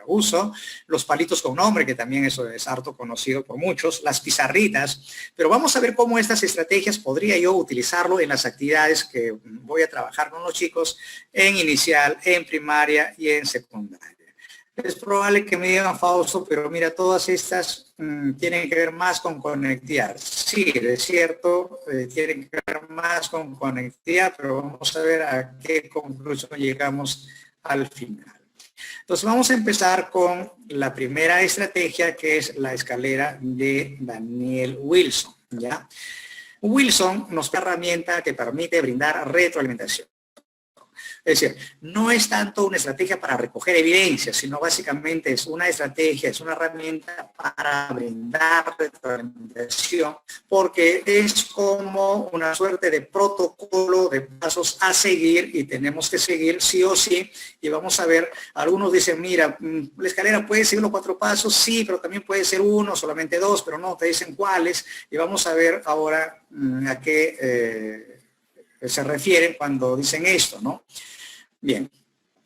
uso. Los palitos con nombre, que también eso es harto conocido por muchos. Las pizarritas. Pero vamos a ver cómo estas estrategias podría yo utilizarlo en las actividades que voy a trabajar con los chicos en inicial, en primaria y en secundaria. Es probable que me digan, Fausto, pero mira, todas estas tienen que ver más con conectividad. Sí, es cierto, tienen que ver más con conectividad, pero vamos a ver a qué conclusión llegamos al final. Entonces vamos a empezar con la primera estrategia, que es la escalera de Daniel Wilson, ¿ya? Wilson nos da una herramienta que permite brindar retroalimentación. Es decir, no es tanto una estrategia para recoger evidencia, sino básicamente es una estrategia, es una herramienta para brindar retroalimentación, porque es como una suerte de protocolo de pasos a seguir y tenemos que seguir sí o sí. Y vamos a ver, algunos dicen, mira, la escalera puede seguir los 4 pasos, sí, pero también puede ser 1, solamente 2, pero no te dicen cuáles. Y vamos a ver ahora a qué se refieren cuando dicen esto, ¿no? Bien,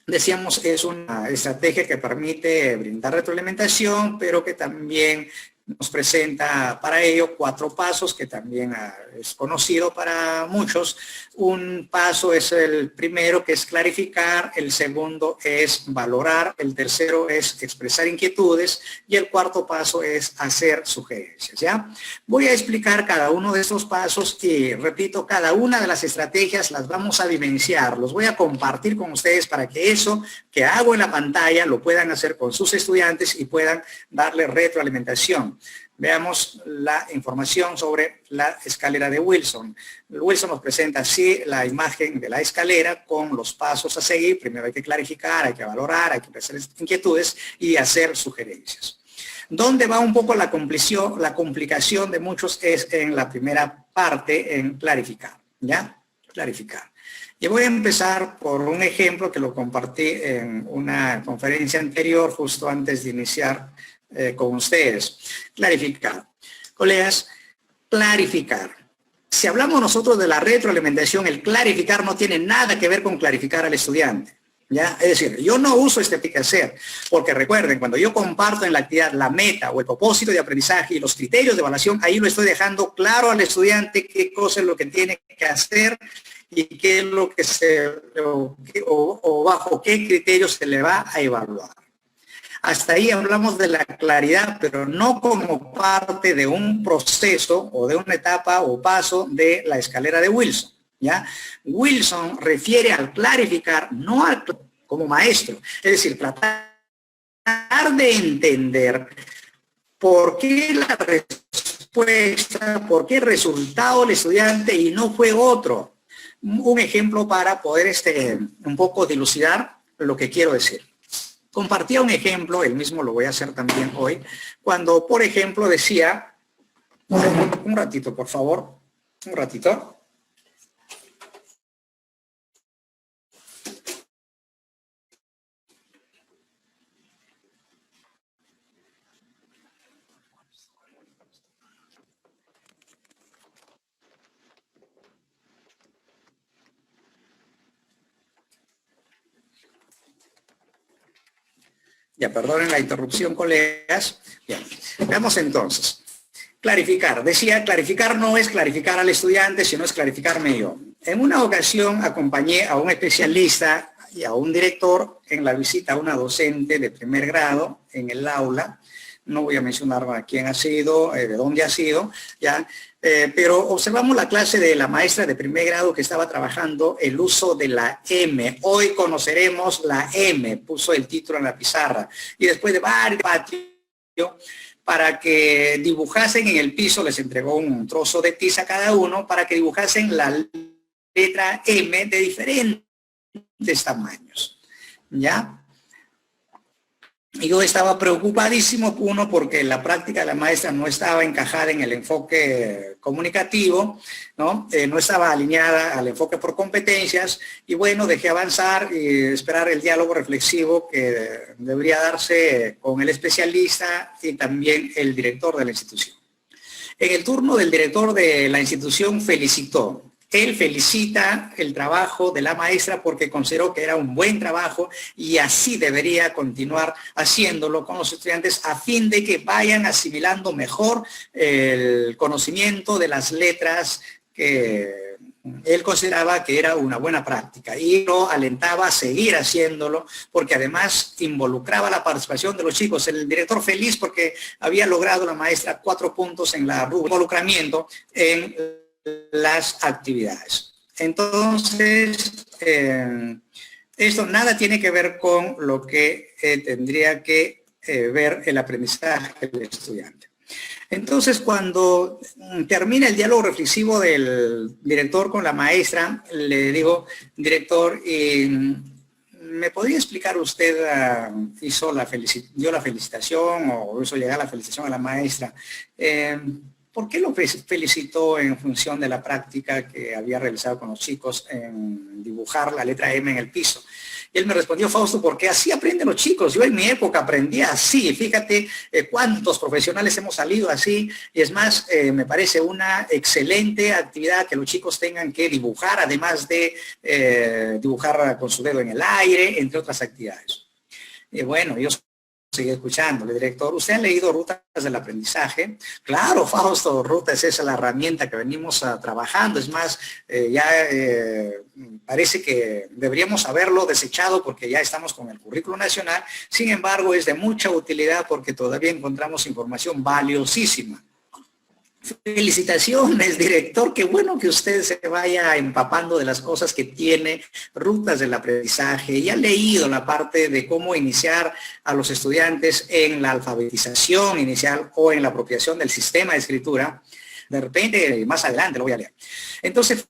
decíamos que es una estrategia que permite brindar retroalimentación, pero que también nos presenta para ello 4 pasos, que también es conocido para muchos. Un paso es el primero, que es clarificar; el segundo es valorar; el tercero es expresar inquietudes; y el cuarto paso es hacer sugerencias, ¿ya? Voy a explicar cada uno de estos pasos y, repito, cada una de las estrategias las vamos a vivenciar, los voy a compartir con ustedes para que eso que hago en la pantalla lo puedan hacer con sus estudiantes y puedan darle retroalimentación. Veamos la información sobre la escalera de Wilson. Wilson nos presenta así la imagen de la escalera con los pasos a seguir. Primero hay que clarificar, hay que valorar, hay que expresar inquietudes y hacer sugerencias. ¿Dónde va un poco la complicación de muchos? Es en la primera parte, en clarificar, ¿ya? Clarificar. Y voy a empezar por un ejemplo que lo compartí en una conferencia anterior, justo antes de iniciar con ustedes. Clarificar. Colegas, clarificar. Si hablamos nosotros de la retroalimentación, el clarificar no tiene nada que ver con clarificar al estudiante. ¿Ya? Es decir, yo no uso este hacer, porque recuerden, cuando yo comparto en la actividad la meta o el propósito de aprendizaje y los criterios de evaluación, ahí lo estoy dejando claro al estudiante qué cosa es lo que tiene que hacer y qué es lo que o bajo qué criterios se le va a evaluar. Hasta ahí hablamos de la claridad, pero no como parte de un proceso o de una etapa o paso de la escalera de Wilson. ¿Ya? Wilson refiere al clarificar, no al como maestro, es decir, tratar de entender por qué la respuesta, por qué el resultado del estudiante y no fue otro. Un ejemplo para poder un poco dilucidar lo que quiero decir. Compartía un ejemplo, el mismo lo voy a hacer también hoy, cuando, por ejemplo, decía, un ratito, por favor, un ratito. Ya, perdonen la interrupción, colegas. Bien, veamos entonces. Clarificar. Decía, clarificar no es clarificar al estudiante, sino es clarificarme yo. En una ocasión acompañé a un especialista y a un director en la visita a una docente de primer grado en el aula. No voy a mencionar a quién ha sido, de dónde ha sido, ya. Pero observamos la clase de la maestra de primer grado que estaba trabajando el uso de la M. Hoy conoceremos la M, puso el título en la pizarra. Y después de varios patios, para que dibujasen en el piso, les entregó un trozo de tiza a cada uno, para que dibujasen la letra M de diferentes tamaños. ¿Ya? Y yo estaba preocupadísimo, uno, porque la práctica de la maestra no estaba encajada en el enfoque comunicativo, ¿no? No estaba alineada al enfoque por competencias, y bueno, dejé avanzar y esperar el diálogo reflexivo que debería darse con el especialista y también el director de la institución. En el turno del director de la institución felicitó. Él felicita el trabajo de la maestra porque consideró que era un buen trabajo y así debería continuar haciéndolo con los estudiantes a fin de que vayan asimilando mejor el conocimiento de las letras que él consideraba que era una buena práctica y lo alentaba a seguir haciéndolo porque además involucraba la participación de los chicos. El director feliz porque había logrado la maestra 4 puntos en la rúbrica de involucramiento en las actividades. Entonces, esto nada tiene que ver con lo que tendría que ver el aprendizaje del estudiante. Entonces, cuando termina el diálogo reflexivo del director con la maestra, le digo, director, ¿me podría explicar usted, dio la felicitación o hizo llegar la felicitación a la maestra? ¿Por qué lo felicitó en función de la práctica que había realizado con los chicos en dibujar la letra M en el piso? Y él me respondió, Fausto, porque así aprenden los chicos. Yo en mi época aprendí así. Fíjate cuántos profesionales hemos salido así. Y es más, me parece una excelente actividad que los chicos tengan que dibujar, además de dibujar con su dedo en el aire, entre otras actividades. Y bueno, yo seguí escuchándole, director. ¿Usted ha leído Rutas del Aprendizaje? Claro, Fausto, Rutas es la herramienta que venimos trabajando. Es más, parece que deberíamos haberlo desechado porque ya estamos con el currículo nacional. Sin embargo, es de mucha utilidad porque todavía encontramos información valiosísima. Felicitaciones, director. Qué bueno que usted se vaya empapando de las cosas que tiene Rutas del Aprendizaje y ha leído la parte de cómo iniciar a los estudiantes en la alfabetización inicial o en la apropiación del sistema de escritura. De repente, más adelante lo voy a leer. Entonces,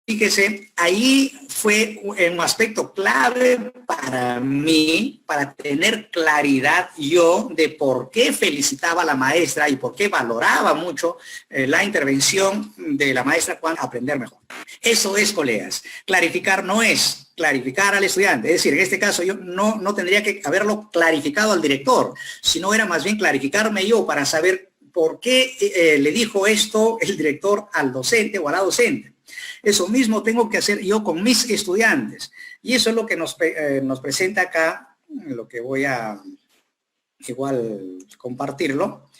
fíjese, ahí fue un aspecto clave para mí, para tener claridad yo de por qué felicitaba a la maestra y por qué valoraba mucho la intervención de la maestra cuando aprender mejor. Eso es, colegas. Clarificar no es clarificar al estudiante. Es decir, en este caso yo no tendría que haberlo clarificado al director, sino era más bien clarificarme yo para saber por qué le dijo esto el director al docente o a la docente. Eso mismo tengo que hacer yo con mis estudiantes. Y eso es lo que nos presenta acá, lo que voy a igual compartirlo.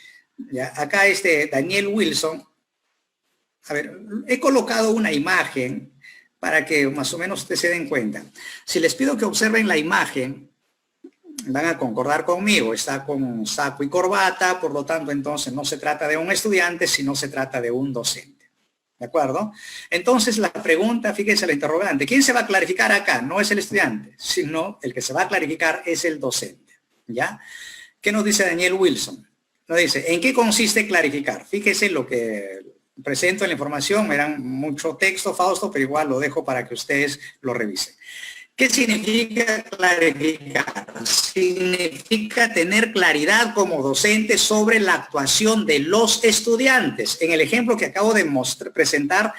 Ya, acá Daniel Wilson. A ver, he colocado una imagen para que más o menos ustedes se den cuenta. Si les pido que observen la imagen, van a concordar conmigo. Está con saco y corbata, por lo tanto, entonces no se trata de un estudiante, sino se trata de un docente. ¿De acuerdo? Entonces la pregunta, fíjense la interrogante, ¿quién se va a clarificar acá? No es el estudiante, sino el que se va a clarificar es el docente. ¿Ya? ¿Qué nos dice Daniel Wilson? Nos dice, ¿en qué consiste clarificar? Fíjese lo que presento en la información, eran mucho texto, Fausto, pero igual lo dejo para que ustedes lo revisen. ¿Qué significa clarificar? Significa tener claridad como docente sobre la actuación de los estudiantes. En el ejemplo que acabo de presentar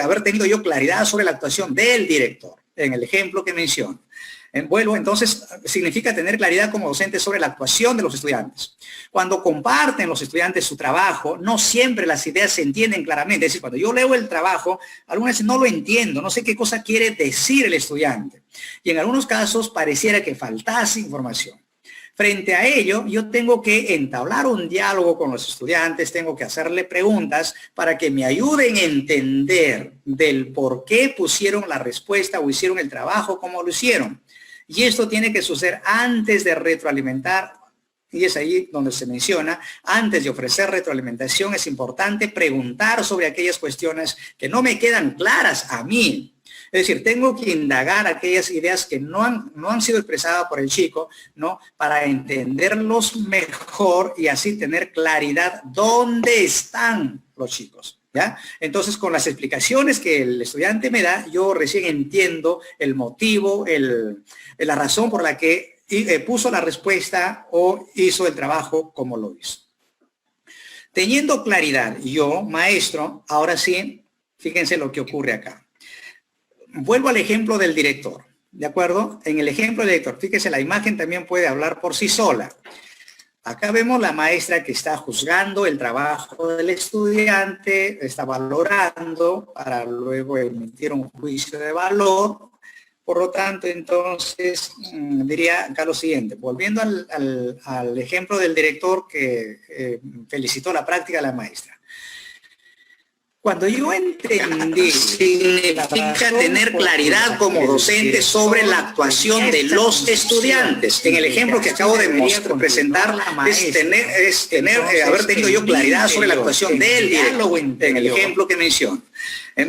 haber tenido yo claridad sobre la actuación del director, en el ejemplo que menciono. Vuelvo, entonces, significa tener claridad como docente sobre la actuación de los estudiantes. Cuando comparten los estudiantes su trabajo, no siempre las ideas se entienden claramente. Es decir, cuando yo leo el trabajo, algunas veces no lo entiendo, no sé qué cosa quiere decir el estudiante. Y en algunos casos pareciera que faltase información. Frente a ello, yo tengo que entablar un diálogo con los estudiantes, tengo que hacerle preguntas para que me ayuden a entender del por qué pusieron la respuesta o hicieron el trabajo como lo hicieron. Y esto tiene que suceder antes de retroalimentar, y es ahí donde se menciona, antes de ofrecer retroalimentación es importante preguntar sobre aquellas cuestiones que no me quedan claras a mí. Es decir, tengo que indagar aquellas ideas que no han sido expresadas por el chico, ¿no? Para entenderlos mejor y así tener claridad dónde están los chicos. ¿Ya? Entonces, con las explicaciones que el estudiante me da, yo recién entiendo el motivo, la razón por la que puso la respuesta o hizo el trabajo como lo hizo. Teniendo claridad, yo, maestro, ahora sí, fíjense lo que ocurre acá. Vuelvo al ejemplo del director, ¿de acuerdo? En el ejemplo del director, fíjense, la imagen también puede hablar por sí sola. Acá vemos la maestra que está juzgando el trabajo del estudiante, está valorando para luego emitir un juicio de valor. Por lo tanto, entonces, diría acá lo siguiente, volviendo al ejemplo del director que felicitó la práctica de la maestra. Cuando yo entendí, significa tener claridad como docente sobre la actuación de los estudiantes. En el ejemplo que acabo de presentar, haber tenido yo claridad sobre la actuación del diálogo en el ejemplo que menciono.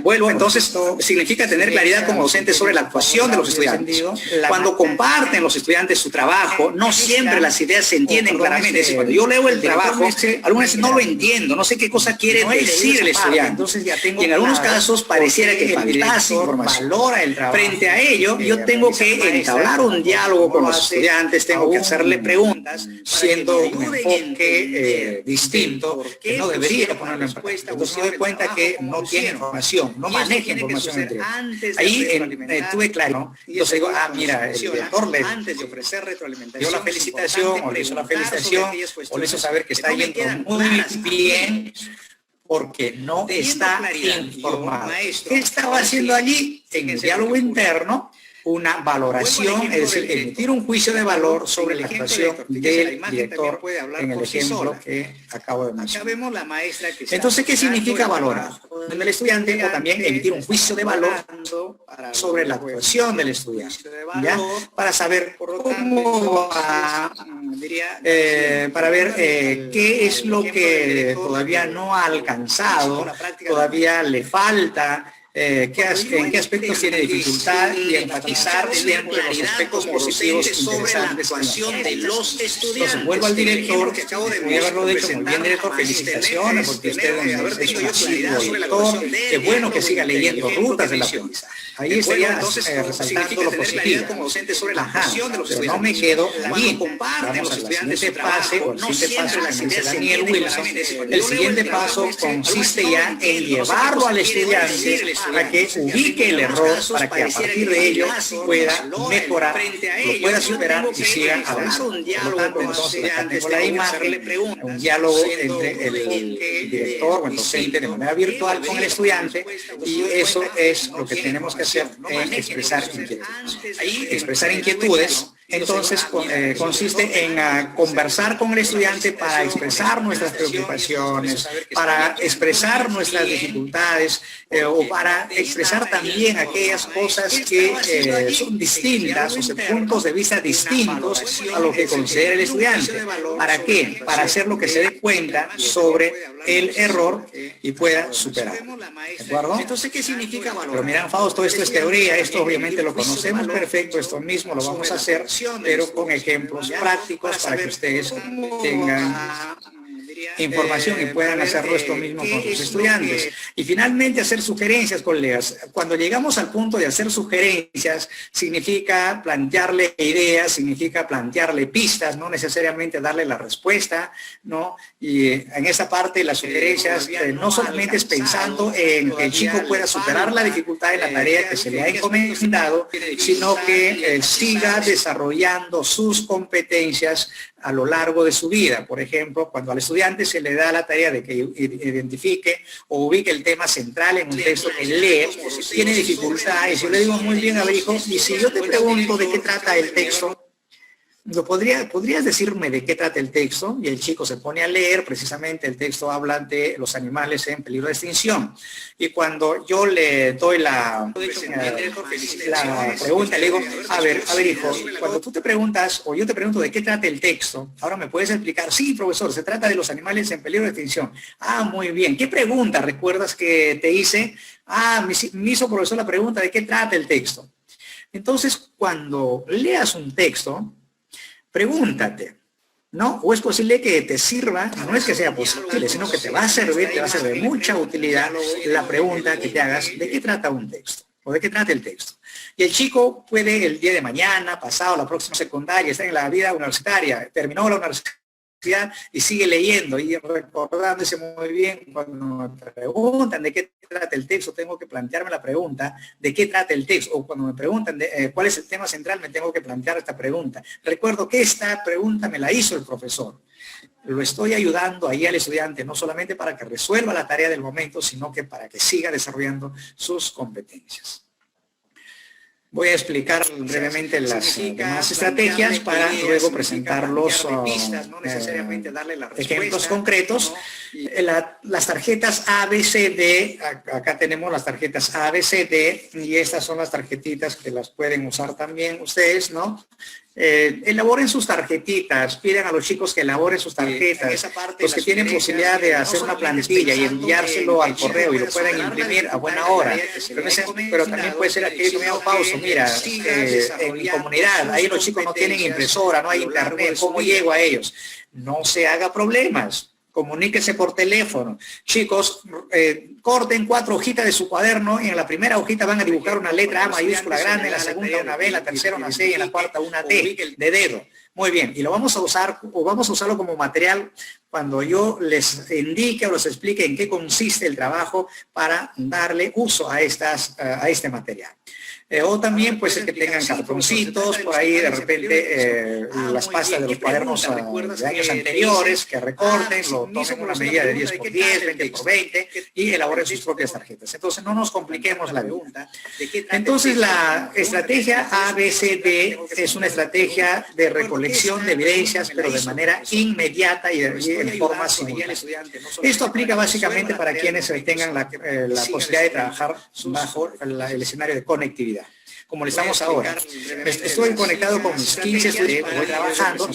Vuelvo, entonces, significa tener claridad como docente sobre la actuación de los estudiantes. Cuando comparten los estudiantes su trabajo, no siempre las ideas se entienden claramente. Es decir, cuando yo leo el trabajo, algunas veces no lo entiendo, no sé qué cosa quiere decir el estudiante. Y en algunos casos pareciera que faltase información. Frente a ello, yo tengo que entablar un diálogo con los estudiantes, tengo que hacerle preguntas, siendo un enfoque distinto, que no debería ponerlo en práctica. Entonces me doy cuenta que no tiene información, no maneja información entre ellos. Ahí tuve claro, entonces digo, mira, el director le dio la felicitación, o le hizo la felicitación, o le hizo saber que está yendo muy bien, porque no está informado. ¿Qué estaba haciendo allí? En el diálogo interno, una valoración, es decir, emitir un juicio de valor sobre la actuación del director en el ejemplo que acabo de mencionar. Entonces, ¿qué significa valorar? En el estudiante o también emitir un juicio de valor sobre la actuación del estudiante, ¿ya? Para saber cómo va, para ver qué es lo que todavía no ha alcanzado, todavía le falta, en qué aspectos tiene dificultad y enfatizar siempre los aspectos positivos interesantes de los estudiantes. Entonces, vuelvo al director, voy a haberlo dicho muy bien, director, felicitaciones, porque usted es un asiduo lector, qué bueno que siga leyendo rutas de la prensa. Ahí estaría resaltando lo positivo. Pero no me quedo allí. Vamos al siguiente paso, o el siguiente paso que dice Daniel Wilson. El siguiente paso consiste ya en llevarlo al estudiante a que ubique el error para que a partir de ello pueda mejorar, lo pueda superar y siga avanzando. Por lo tanto, entonces, acá tengo la imagen, un diálogo entre el director o el docente de manera virtual con el estudiante, y eso es lo que tenemos que hacer en expresar inquietudes. Expresar inquietudes, entonces, consiste en conversar con el estudiante para expresar nuestras preocupaciones, para expresar nuestras dificultades o para expresar también aquellas cosas que son distintas, o sea, puntos de vista distintos a lo que considera el estudiante. ¿Para qué? Para hacer lo que se dé cuenta sobre el error y pueda superar. ¿De acuerdo? Entonces, ¿qué significa valorar? Pero miren, Fausto, esto es teoría, esto obviamente lo conocemos perfecto, esto mismo lo vamos a hacer, pero con ejemplos prácticos para que ustedes tengan información y puedan hacerlo esto mismo con sus estudiantes. Y finalmente, hacer sugerencias, colegas. Cuando llegamos al punto de hacer sugerencias, significa plantearle ideas, significa plantearle pistas, no necesariamente darle la respuesta, ¿no? Y en esa parte las sugerencias no solamente es pensando en que el chico pueda superar la dificultad de la tarea que se le ha encomendado, sino que siga desarrollando sus competencias a lo largo de su vida. Por ejemplo, cuando al estudiante se le da la tarea de que identifique o ubique el tema central en un texto que lee, tiene dificultades. Yo le digo, muy bien, a ver, hijo, y si yo te pregunto de qué trata el texto, ¿podrías decirme de qué trata el texto? Y el chico se pone a leer, precisamente el texto habla de los animales en peligro de extinción. Y cuando yo le doy la pregunta, le digo, a ver, hijo, cuando tú te preguntas, o yo te pregunto de qué trata el texto, ahora me puedes explicar. Sí, profesor, se trata de los animales en peligro de extinción. Ah, muy bien. ¿Qué pregunta recuerdas que te hice? Ah, me hizo, profesor, la pregunta de qué trata el texto. Entonces, cuando leas un texto, pregúntate, ¿no? O es posible que te sirva, no es que sea posible, sino que te va a servir, te va a ser de mucha utilidad la pregunta que te hagas de qué trata un texto o de qué trata el texto. Y el chico puede el día de mañana, pasado, la próxima secundaria, estar en la vida universitaria, terminó la universidad y sigue leyendo y recordándose muy bien cuando me preguntan de qué trata el texto, tengo que plantearme la pregunta de qué trata el texto, o cuando me preguntan cuál es el tema central, me tengo que plantear esta pregunta. Recuerdo que esta pregunta me la hizo el profesor. Lo estoy ayudando ahí al estudiante, no solamente para que resuelva la tarea del momento, sino que para que siga desarrollando sus competencias. Voy a explicar brevemente las demás estrategias para luego presentar los ejemplos concretos. Las tarjetas A, B, C, D, acá tenemos las tarjetas A, B, C, D, y estas son las tarjetitas que las pueden usar también ustedes, ¿no? Elaboren sus tarjetitas, pidan a los chicos que elaboren sus tarjetas, los que tienen posibilidad de hacer una plantilla y enviárselo al correo y lo puedan imprimir a buena hora, pero también puede ser aquello, pausa, mira, en mi comunidad, ahí los chicos no tienen impresora, no hay internet, ¿cómo llego a ellos? No se haga problemas. Comuníquese por teléfono. Chicos, corten 4 hojitas de su cuaderno y en la primera hojita van a dibujar una letra A mayúscula grande, en la segunda una B, en la tercera una C y en la cuarta una D de dedo. Muy bien, y lo vamos a usar, o vamos a usarlo como material cuando yo les indique o les explique en qué consiste el trabajo para darle uso a este material. O también puede ser que tengan cartoncitos, por ahí de repente las pastas de los cuadernos de años anteriores, que recorten, lo tomen una medida de 10 por 10, 20 por 20 y elaboren sus propias tarjetas. Entonces no nos compliquemos la vida. Entonces la estrategia ABCD es una estrategia de recolección de evidencias, pero de manera inmediata y en forma simultánea. Esto aplica básicamente para quienes tengan la posibilidad de trabajar bajo el escenario de conectividad. Como le estamos ahora. Estoy conectado con mis 15 estudiantes, voy trabajando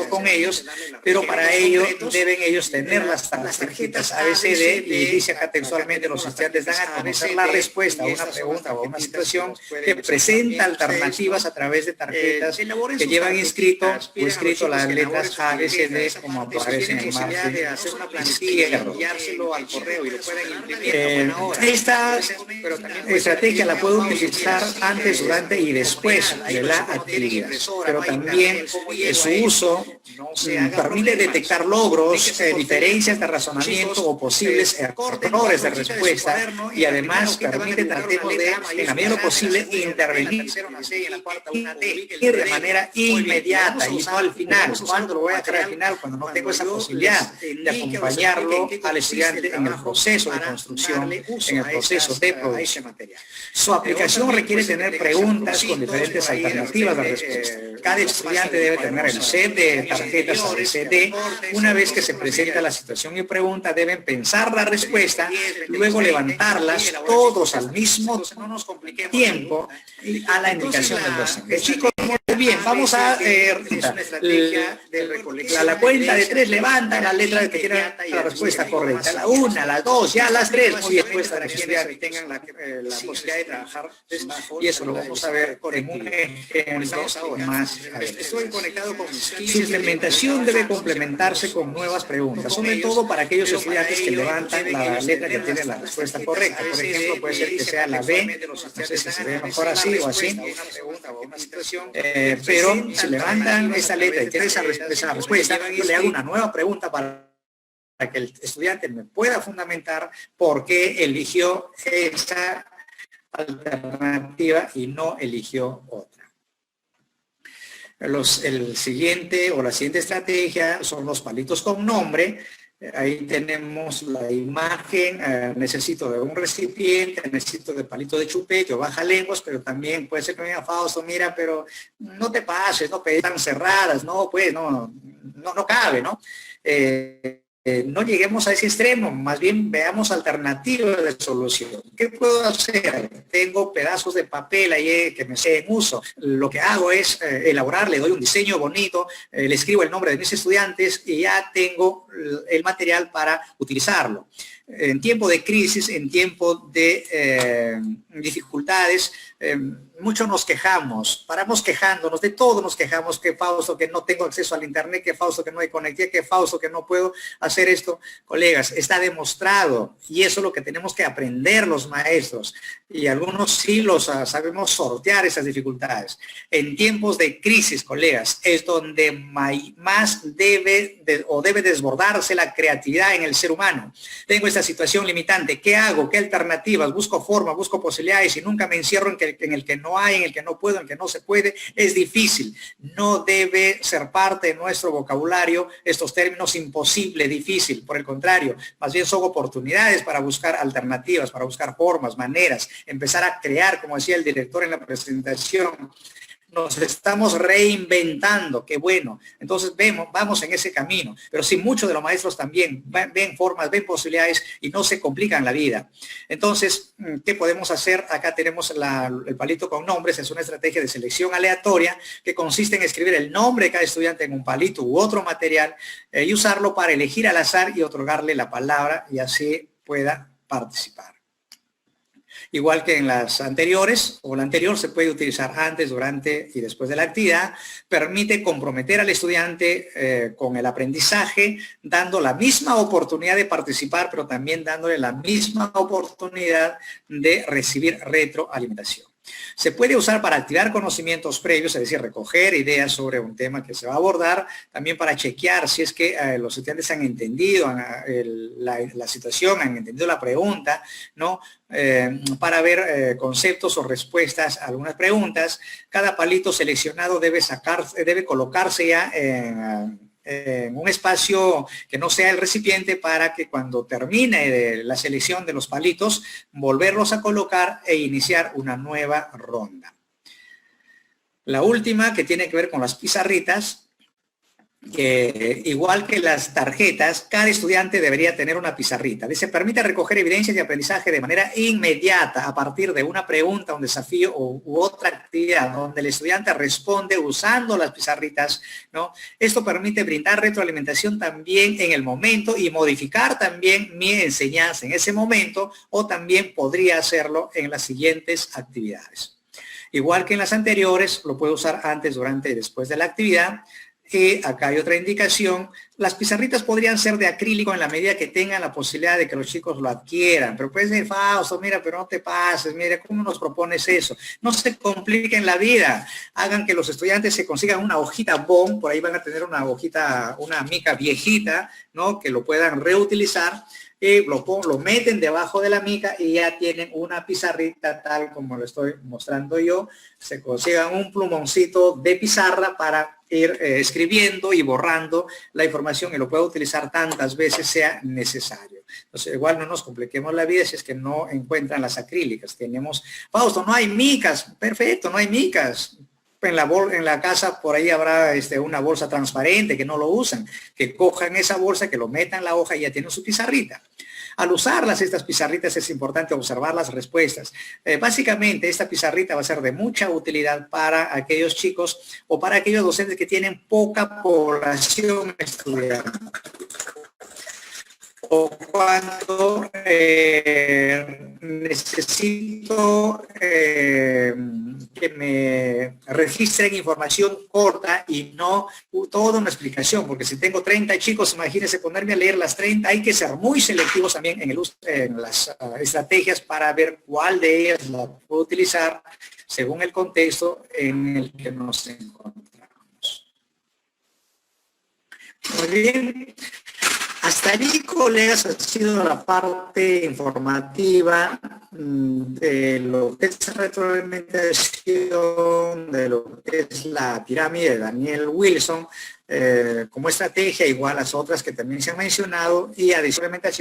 con ellos, pero para ello deben ellos tener las tarjetas ABCD y dice acá textualmente los estudiantes dan a conocer la respuesta a una pregunta o a una situación que presenta alternativas a través de tarjetas que llevan inscrito las letras ABCD como aparecen en el margen izquierdo. Esta estrategia la puedo puede utilizar antes, durante y después de la actividad, pero también su uso permite detectar logros, diferencias de razonamiento o posibles errores de respuesta, y además permite, tratemos de, en la medida de lo posible, intervenir de manera inmediata y no al final. ¿Cuándo lo voy a hacer al final? Cuando no tengo esa posibilidad de acompañarlo al estudiante en el proceso de construcción, en el proceso de producción. Su aplicación requiere tener preguntas con diferentes alternativas de respuesta. Cada estudiante debe tener el set de tarjetas ABCD. Una vez que se presenta la situación y pregunta, deben pensar la respuesta, luego levantarlas todos al mismo tiempo a la indicación del docente. Chicos, muy bien, vamos a la cuenta de 3, levantan la letra que tiene la respuesta correcta. La 1, la 2, ya las 3. Muy bien, puesta para que estudiantes tengan la posibilidad de trabajar, y eso lo vamos a ver en un ejemplo más. Estoy conectado con mis. Su implementación debe complementarse con nuevas preguntas, sobre todo para aquellos estudiantes que levantan la letra que tiene la respuesta correcta. Por ejemplo, puede ser que sea la B, no sé si se ve mejor así o así, pero si levantan esa letra y tiene esa respuesta, yo le hago una nueva pregunta para que el estudiante me pueda fundamentar por qué eligió esa alternativa y no eligió otra. El siguiente o la siguiente estrategia son los palitos con nombre. Ahí tenemos la imagen. Necesito de un recipiente, necesito de palito de chupete o baja lenguas, pero también puede ser que me diga, Fausto, mira, pero no te pases, no están cerradas, no, pues, no cabe, ¿no? No lleguemos a ese extremo, más bien veamos alternativas de solución. ¿Qué puedo hacer? Tengo pedazos de papel ahí que me sé en uso. Lo que hago es elaborar, le doy un diseño bonito, le escribo el nombre de mis estudiantes y ya tengo el material para utilizarlo. En tiempo de crisis, en tiempo de dificultades, mucho nos quejamos, paramos quejándonos, de todo nos quejamos, que Fausto, que no tengo acceso al internet, que Fausto, que no hay conectividad, que Fausto, que no puedo hacer esto. Colegas, está demostrado, y eso es lo que tenemos que aprender los maestros, y algunos sí sabemos sortear esas dificultades. En tiempos de crisis, colegas, es donde más debe desbordarse la creatividad en el ser humano. Tengo esta situación limitante, ¿qué hago? ¿Qué alternativas? Busco formas, busco posibilidades y nunca me encierro en el que no hay, en el que no puedo, en el que no se puede. Es difícil. No debe ser parte de nuestro vocabulario estos términos imposible, difícil. Por el contrario, más bien son oportunidades para buscar alternativas, para buscar formas, maneras, empezar a crear, como decía el director en la presentación. Nos estamos reinventando, qué bueno. Entonces vamos en ese camino. Pero sí, muchos de los maestros también ven formas, ven posibilidades y no se complican la vida. Entonces, ¿qué podemos hacer? Acá tenemos el palito con nombres. Es una estrategia de selección aleatoria que consiste en escribir el nombre de cada estudiante en un palito u otro material y usarlo para elegir al azar y otorgarle la palabra y así pueda participar. Igual que en las anteriores, o la anterior se puede utilizar antes, durante y después de la actividad. Permite comprometer al estudiante con el aprendizaje, dando la misma oportunidad de participar, pero también dándole la misma oportunidad de recibir retroalimentación. Se puede usar para activar conocimientos previos, es decir, recoger ideas sobre un tema que se va a abordar, también para chequear si es que los estudiantes han entendido la situación, han entendido la pregunta, ¿no? Para ver conceptos o respuestas a algunas preguntas. Cada palito seleccionado debe colocarse ya en un espacio que no sea el recipiente para que cuando termine la selección de los palitos, volverlos a colocar e iniciar una nueva ronda. La última, que tiene que ver con las pizarritas, que igual que las tarjetas, cada estudiante debería tener una pizarrita. Se permite recoger evidencias de aprendizaje de manera inmediata a partir de una pregunta, un desafío u otra actividad donde el estudiante responde usando las pizarritas, ¿no? Esto permite brindar retroalimentación también en el momento y modificar también mi enseñanza en ese momento, o también podría hacerlo en las siguientes actividades. Igual que en las anteriores, lo puedo usar antes, durante y después de la actividad. Y acá hay otra indicación. Las pizarritas podrían ser de acrílico en la medida que tengan la posibilidad de que los chicos lo adquieran. Pero puede ser, Fausto, mira, pero no te pases, mira, ¿cómo nos propones eso? No se compliquen la vida. Hagan que los estudiantes se consigan una hojita BOM, por ahí van a tener una hojita, una mica viejita, ¿no? Que lo puedan reutilizar. Lo meten debajo de la mica y ya tienen una pizarrita tal como lo estoy mostrando yo. Se consigan un plumoncito de pizarra para ir escribiendo y borrando la información y lo puedo utilizar tantas veces sea necesario. Entonces, igual no nos compliquemos la vida si es que no encuentran las acrílicas. Tenemos, Fausto, no hay micas. Perfecto, no hay micas. En la casa por ahí habrá una bolsa transparente que no lo usan, que cojan esa bolsa, que lo metan en la hoja y ya tienen su pizarrita. Al usarlas, estas pizarritas, es importante observar las respuestas. Básicamente, esta pizarrita va a ser de mucha utilidad para aquellos chicos o para aquellos docentes que tienen poca población estudiante. O cuando necesito que me registren información corta y no toda una explicación, porque si tengo 30 chicos, imagínense ponerme a leer las 30, hay que ser muy selectivos también en el uso, en las estrategias para ver cuál de ellas la puedo utilizar según el contexto en el que nos encontramos. Muy bien. Hasta allí, colegas, ha sido la parte informativa de lo que es retroalimentación, de lo que es la pirámide de Daniel Wilson, como estrategia, igual a las otras que también se han mencionado, y adicionalmente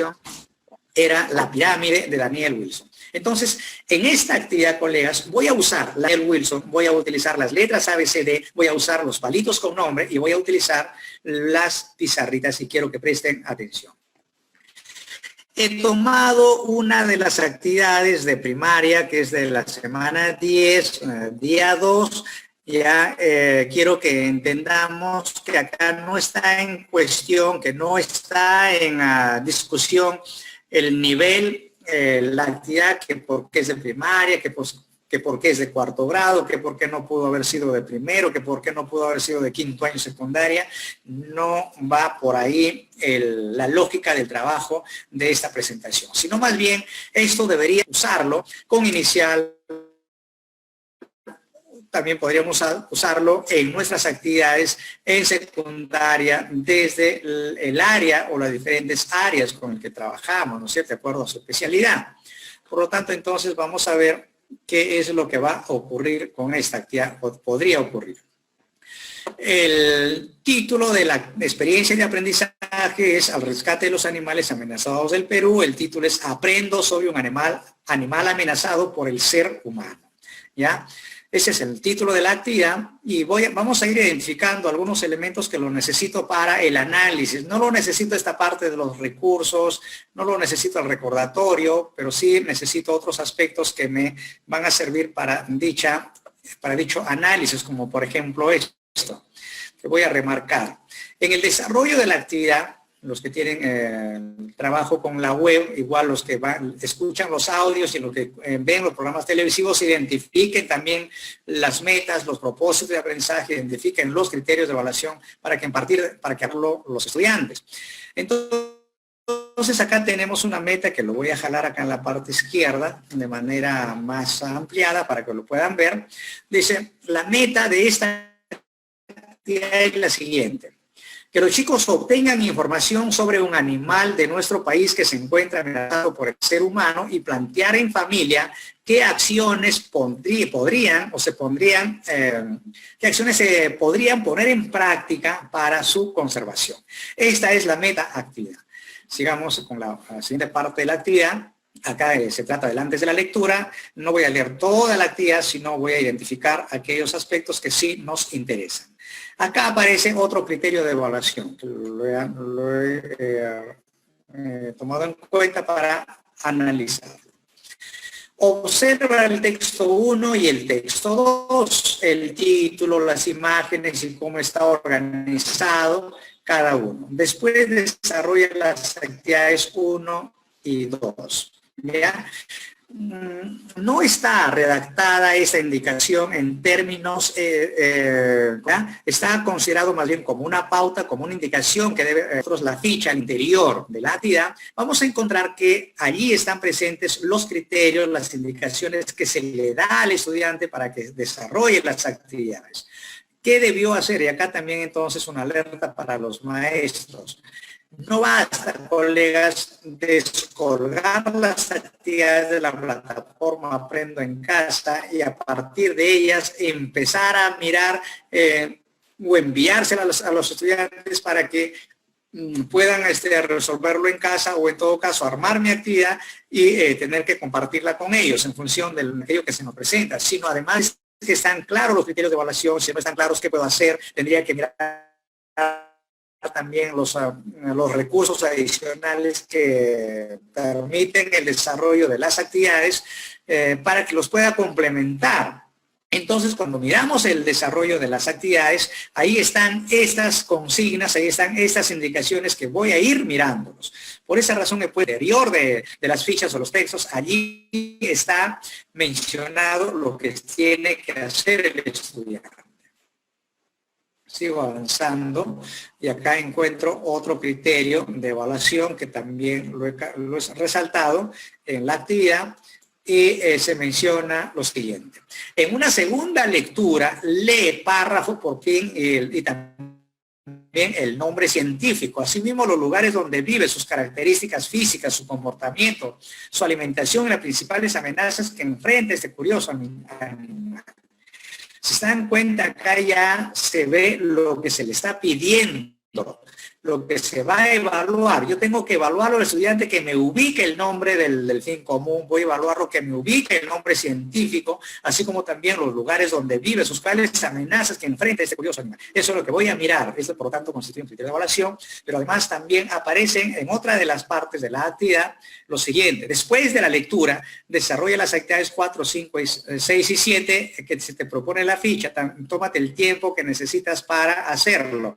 era la pirámide de Daniel Wilson. Entonces, en esta actividad, colegas, voy a usar la Daniel Wilson, voy a utilizar las letras ABCD, voy a usar los palitos con nombre y voy a utilizar las pizarritas y quiero que presten atención. He tomado una de las actividades de primaria, que es de la semana 10, día 2, ya quiero que entendamos que acá no está en cuestión, que no está en discusión el nivel, la actividad, que por qué es de primaria, que por qué es de cuarto grado, que por qué no pudo haber sido de primero, que por qué no pudo haber sido de quinto año secundaria. No va por ahí la lógica del trabajo de esta presentación, sino más bien esto debería usarlo con inicial. También podríamos usarlo en nuestras actividades en secundaria desde el área o las diferentes áreas con las que trabajamos, ¿no es cierto?, de acuerdo a su especialidad. Por lo tanto, entonces vamos a ver qué es lo que va a ocurrir con esta actividad, o podría ocurrir. El título de la experiencia de aprendizaje es Al rescate de los animales amenazados del Perú. El título es Aprendo sobre un animal amenazado por el ser humano, ¿ya? Ese es el título de la actividad y vamos a ir identificando algunos elementos que lo necesito para el análisis. No lo necesito esta parte de los recursos, no lo necesito el recordatorio, pero sí necesito otros aspectos que me van a servir para dicho análisis, como por ejemplo esto, que voy a remarcar. En el desarrollo de la actividad, los que tienen trabajo con la web, igual los que escuchan los audios y los que ven los programas televisivos, identifiquen también las metas, los propósitos de aprendizaje, identifiquen los criterios de evaluación para que hagan los estudiantes. Entonces acá tenemos una meta que lo voy a jalar acá en la parte izquierda de manera más ampliada para que lo puedan ver. Dice, la meta de esta actividad es la siguiente: que los chicos obtengan información sobre un animal de nuestro país que se encuentra amenazado por el ser humano y plantear en familia qué acciones se podrían poner en práctica para su conservación. Esta es la meta actividad. Sigamos con la siguiente parte de la actividad. Acá se trata del antes de la lectura. No voy a leer toda la actividad, sino voy a identificar aquellos aspectos que sí nos interesan. Acá aparece otro criterio de evaluación, que lo he tomado en cuenta para analizar. Observa el texto 1 y el texto 2, el título, las imágenes y cómo está organizado cada uno. Después desarrolla las actividades 1 y 2. ¿Ya? no está redactada esa indicación en términos, ¿ya? Está considerado más bien como una pauta, como una indicación que debe, nosotros la ficha al interior de la actividad, vamos a encontrar que allí están presentes los criterios, las indicaciones que se le da al estudiante para que desarrolle las actividades. ¿Qué debió hacer? Y acá también entonces una alerta para los maestros. No basta, colegas, descolgar las actividades de la plataforma Aprendo en Casa y a partir de ellas empezar a mirar o enviárselas a los estudiantes para que puedan resolverlo en casa o en todo caso armar mi actividad y tener que compartirla con ellos en función de aquello que se nos presenta, sino además que están claros los criterios de evaluación, si no están claros qué puedo hacer, tendría que mirar también los recursos adicionales que permiten el desarrollo de las actividades para que los pueda complementar. Entonces, cuando miramos el desarrollo de las actividades, ahí están estas consignas, ahí están estas indicaciones que voy a ir mirándolos. Por esa razón, el interior de las fichas o los textos, allí está mencionado lo que tiene que hacer el estudiante. Sigo avanzando y acá encuentro otro criterio de evaluación que también lo he resaltado en la actividad y se menciona lo siguiente. En una segunda lectura, lee párrafo por fin y también el nombre científico, asimismo los lugares donde vive, sus características físicas, su comportamiento, su alimentación y las principales amenazas que enfrenta este curioso animal. Si se dan cuenta, acá ya se ve lo que se le está pidiendo, lo que se va a evaluar. Yo tengo que evaluar al estudiante que me ubique el nombre del fin común, voy a evaluarlo que me ubique el nombre científico, así como también los lugares donde vive, sus cuales amenazas que enfrenta este curioso animal. Eso es lo que voy a mirar. Eso, por lo tanto, constituye un criterio de evaluación, pero además también aparecen en otra de las partes de la actividad lo siguiente. Después de la lectura, desarrolla las actividades 4, 5, 6 y 7 que se te propone la ficha. Tómate el tiempo que necesitas para hacerlo.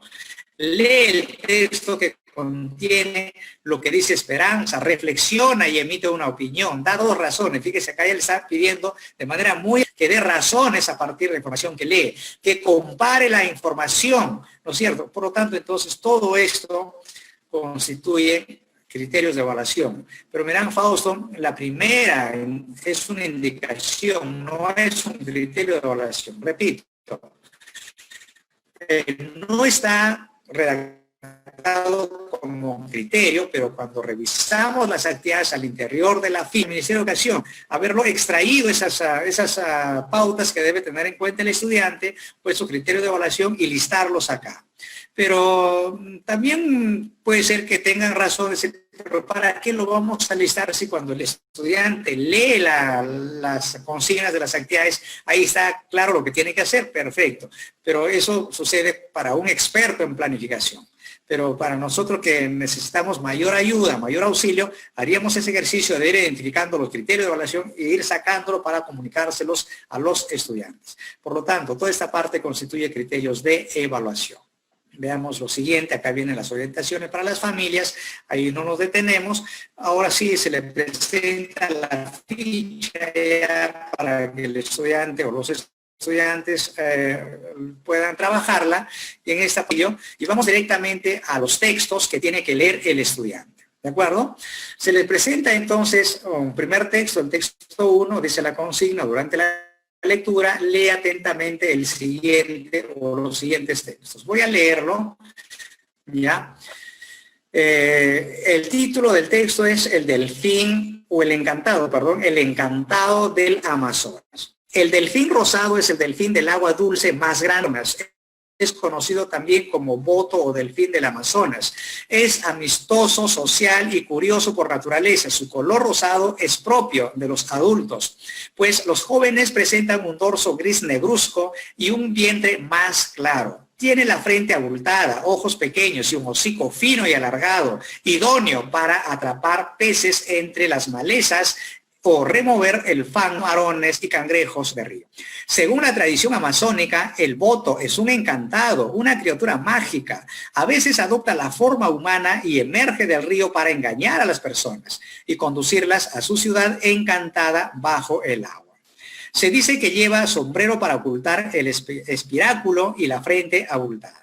Lee el texto que contiene lo que dice Esperanza, reflexiona y emite una opinión, da 2 razones. Fíjese, acá él está pidiendo de manera muy que dé razones a partir de la información que lee, que compare la información, ¿no es cierto? Por lo tanto, entonces, todo esto constituye criterios de evaluación. Pero mirán, Fausto, la primera es una indicación, no es un criterio de evaluación. Repito, no está redactado como criterio, pero cuando revisamos las actividades al interior de la ficha, el Ministerio de Educación, haberlo extraído esas pautas que debe tener en cuenta el estudiante, pues su criterio de evaluación y listarlos acá. Pero también puede ser que tengan razón de decir, pero ¿para qué lo vamos a listar si cuando el estudiante lee las consignas de las actividades, ahí está claro lo que tiene que hacer? Perfecto. Pero eso sucede para un experto en planificación. Pero para nosotros que necesitamos mayor ayuda, mayor auxilio, haríamos ese ejercicio de ir identificando los criterios de evaluación e ir sacándolo para comunicárselos a los estudiantes. Por lo tanto, toda esta parte constituye criterios de evaluación. Veamos lo siguiente, acá vienen las orientaciones para las familias, ahí no nos detenemos. Ahora sí se le presenta la ficha para que el estudiante o los estudiantes puedan trabajarla y en esta y vamos directamente a los textos que tiene que leer el estudiante. ¿De acuerdo? Se le presenta entonces un primer texto, el texto 1, dice la consigna, durante la lectura, lee atentamente el siguiente o los siguientes textos. Voy a leerlo, ¿ya? El título del texto es El delfín, o el encantado, perdón, el encantado del Amazonas. El delfín rosado es el delfín del agua dulce más grande. Es conocido también como boto o delfín del Amazonas. Es amistoso, social y curioso por naturaleza. Su color rosado es propio de los adultos, pues los jóvenes presentan un dorso gris negruzco y un vientre más claro. Tiene la frente abultada, ojos pequeños y un hocico fino y alargado, idóneo para atrapar peces entre las malezas o remover el fango, camarones y cangrejos de río. Según la tradición amazónica, el boto es un encantado, una criatura mágica. A veces adopta la forma humana y emerge del río para engañar a las personas y conducirlas a su ciudad encantada bajo el agua. Se dice que lleva sombrero para ocultar el espiráculo y la frente abultada.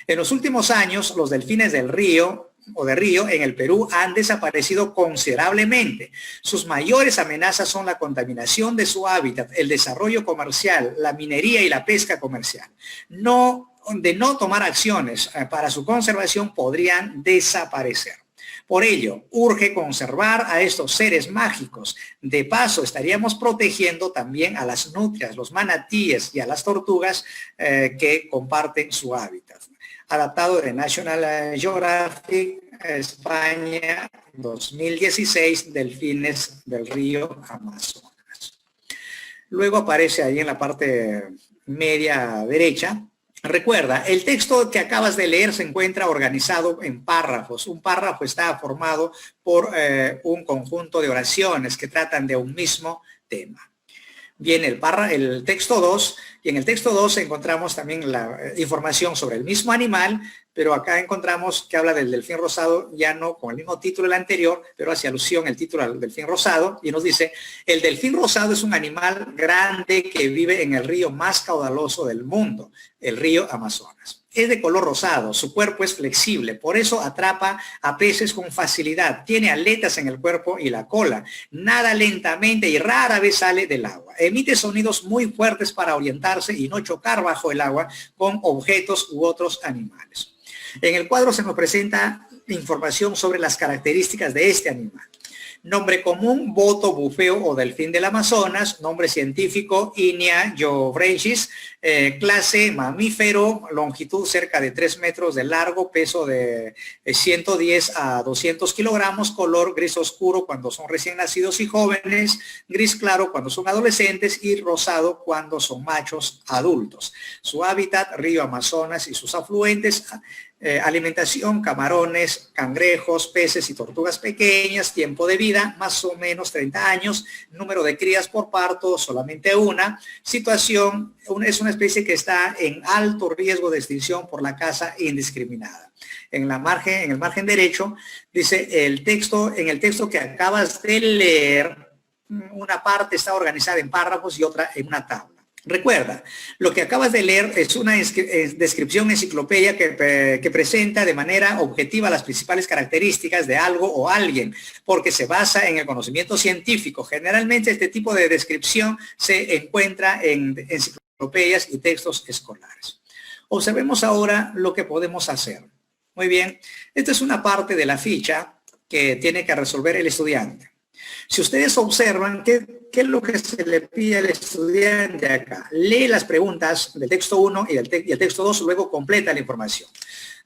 En los últimos años, los delfines del río en el Perú han desaparecido considerablemente. Sus mayores amenazas son la contaminación de su hábitat, el desarrollo comercial, la minería y la pesca comercial. De no tomar acciones para su conservación podrían desaparecer. Por ello, urge conservar a estos seres mágicos. De paso, estaríamos protegiendo también a las nutrias, los manatíes y a las tortugas que comparten su hábitat. Adaptado de National Geographic, España, 2016, delfines del río Amazonas. Luego aparece ahí en la parte media derecha. Recuerda, el texto que acabas de leer se encuentra organizado en párrafos. Un párrafo está formado por un conjunto de oraciones que tratan de un mismo tema. Viene el texto 2, y en el texto 2 encontramos también la información sobre el mismo animal, pero acá encontramos que habla del delfín rosado, ya no con el mismo título del anterior, pero hace alusión el título al delfín rosado, y nos dice, el delfín rosado es un animal grande que vive en el río más caudaloso del mundo, el río Amazonas. Es de color rosado, su cuerpo es flexible, por eso atrapa a peces con facilidad. Tiene aletas en el cuerpo y la cola, nada lentamente y rara vez sale del agua. Emite sonidos muy fuertes para orientarse y no chocar bajo el agua con objetos u otros animales. En el cuadro se nos presenta información sobre las características de este animal. Nombre común, boto, bufeo o delfín del Amazonas. Nombre científico, Inia geoffrensis. Clase, mamífero. Longitud cerca de 3 metros de largo. Peso de 110 a 200 kilogramos. Color gris oscuro cuando son recién nacidos y jóvenes. Gris claro cuando son adolescentes. Y rosado cuando son machos adultos. Su hábitat, río Amazonas y sus afluentes. Alimentación, camarones, cangrejos, peces y tortugas pequeñas. Tiempo de vida, más o menos 30 años. Número de crías por parto, solamente una. Situación, es una especie que está en alto riesgo de extinción por la caza indiscriminada. En el margen derecho, dice en el texto que acabas de leer, una parte está organizada en párrafos y otra en una tabla. Recuerda, lo que acabas de leer es una descripción enciclopedia que presenta de manera objetiva las principales características de algo o alguien, porque se basa en el conocimiento científico. Generalmente este tipo de descripción se encuentra en enciclopedias y textos escolares. Observemos ahora lo que podemos hacer. Muy bien, esta es una parte de la ficha que tiene que resolver el estudiante. Si ustedes observan, ¿qué es lo que se le pide al estudiante acá? Lee las preguntas del texto 1 y el texto 2, luego completa la información.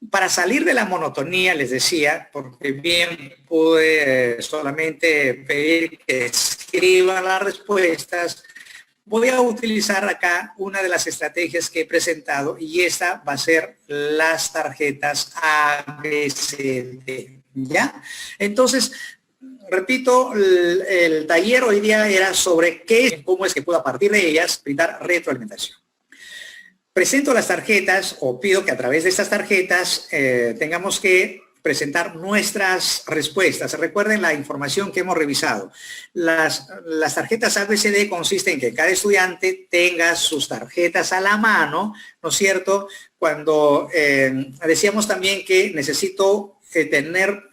Para salir de la monotonía, les decía, porque bien pude solamente pedir que escriban las respuestas, voy a utilizar acá una de las estrategias que he presentado y esta va a ser las tarjetas ABCD, ¿ya? Entonces, repito, el taller hoy día era sobre cómo es que puedo a partir de ellas brindar retroalimentación. Presento las tarjetas o pido que a través de estas tarjetas tengamos que presentar nuestras respuestas. Recuerden la información que hemos revisado. Las tarjetas ABCD consisten en que cada estudiante tenga sus tarjetas a la mano, ¿no es cierto? Cuando decíamos también que necesito tener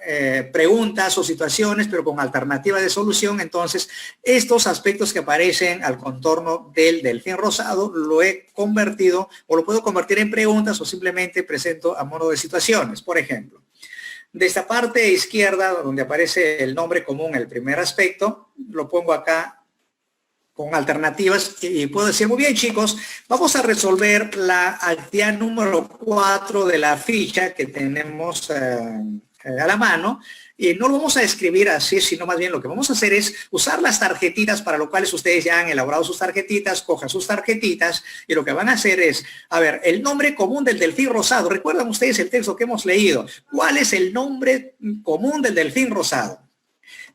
preguntas o situaciones, pero con alternativas de solución. Entonces, estos aspectos que aparecen al contorno del delfín rosado lo he convertido o lo puedo convertir en preguntas o simplemente presento a modo de situaciones. Por ejemplo, de esta parte izquierda, donde aparece el nombre común, el primer aspecto, lo pongo acá con alternativas y puedo decir, muy bien chicos, vamos a resolver la actividad número 4 de la ficha que tenemos a la mano, y no lo vamos a escribir así, sino más bien lo que vamos a hacer es usar las tarjetitas, para lo cual ustedes ya han elaborado sus tarjetitas, cojan sus tarjetitas y lo que van a hacer es, a ver, el nombre común del delfín rosado. ¿Recuerdan ustedes el texto que hemos leído? ¿Cuál es el nombre común del delfín rosado?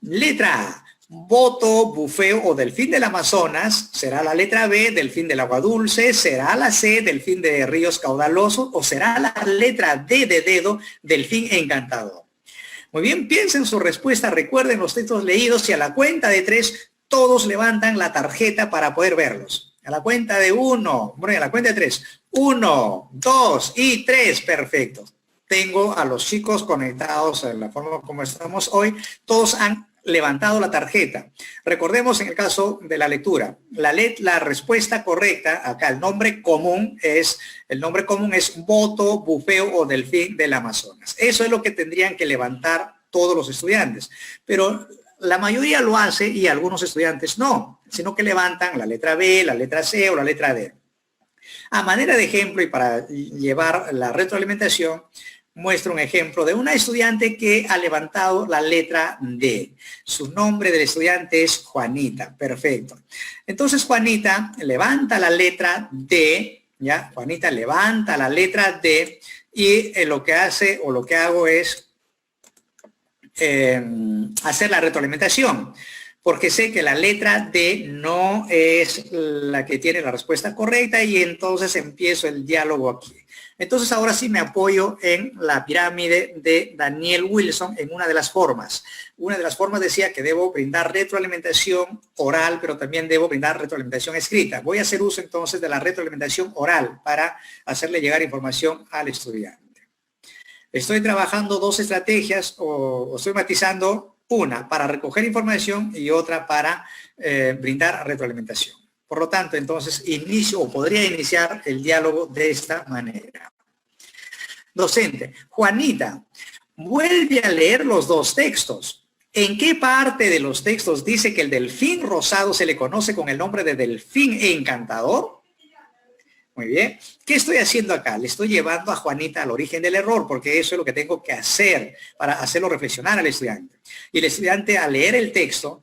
Letra A, Boto, bufeo o delfín del Amazonas, será la letra B, delfín del agua dulce, será la C, delfín de ríos caudalosos, o será la letra D de dedo, delfín encantador. Muy bien, piensen su respuesta, recuerden los textos leídos y a la cuenta de 3 todos levantan la tarjeta para poder verlos. A la cuenta de 1, bueno, a la cuenta de 3, 1, 2 y 3, perfecto. Tengo a los chicos conectados en la forma como estamos hoy, todos han levantado la tarjeta. Recordemos en el caso de la lectura, la respuesta correcta, acá el nombre común es boto, bufeo o delfín del Amazonas. Eso es lo que tendrían que levantar todos los estudiantes, pero la mayoría lo hace y algunos estudiantes no, sino que levantan la letra B, la letra C o la letra D. A manera de ejemplo y para llevar la retroalimentación, muestro un ejemplo de una estudiante que ha levantado la letra D. Su nombre del estudiante es Juanita. Perfecto. Entonces Juanita levanta la letra D, ¿ya? Juanita levanta la letra D y lo que hace o lo que hago es hacer la retroalimentación. Porque sé que la letra D no es la que tiene la respuesta correcta y entonces empiezo el diálogo aquí. Entonces ahora sí me apoyo en la pirámide de Daniel Wilson en una de las formas. Una de las formas decía que debo brindar retroalimentación oral, pero también debo brindar retroalimentación escrita. Voy a hacer uso entonces de la retroalimentación oral para hacerle llegar información al estudiante. Estoy trabajando dos estrategias o estoy matizando una para recoger información y otra para brindar retroalimentación. Por lo tanto, entonces, inicio o podría iniciar el diálogo de esta manera. Docente, Juanita, vuelve a leer los dos textos. ¿En qué parte de los textos dice que el delfín rosado se le conoce con el nombre de delfín encantador? Muy bien. ¿Qué estoy haciendo acá? Le estoy llevando a Juanita al origen del error, porque eso es lo que tengo que hacer para hacerlo reflexionar al estudiante. Y el estudiante al leer el texto,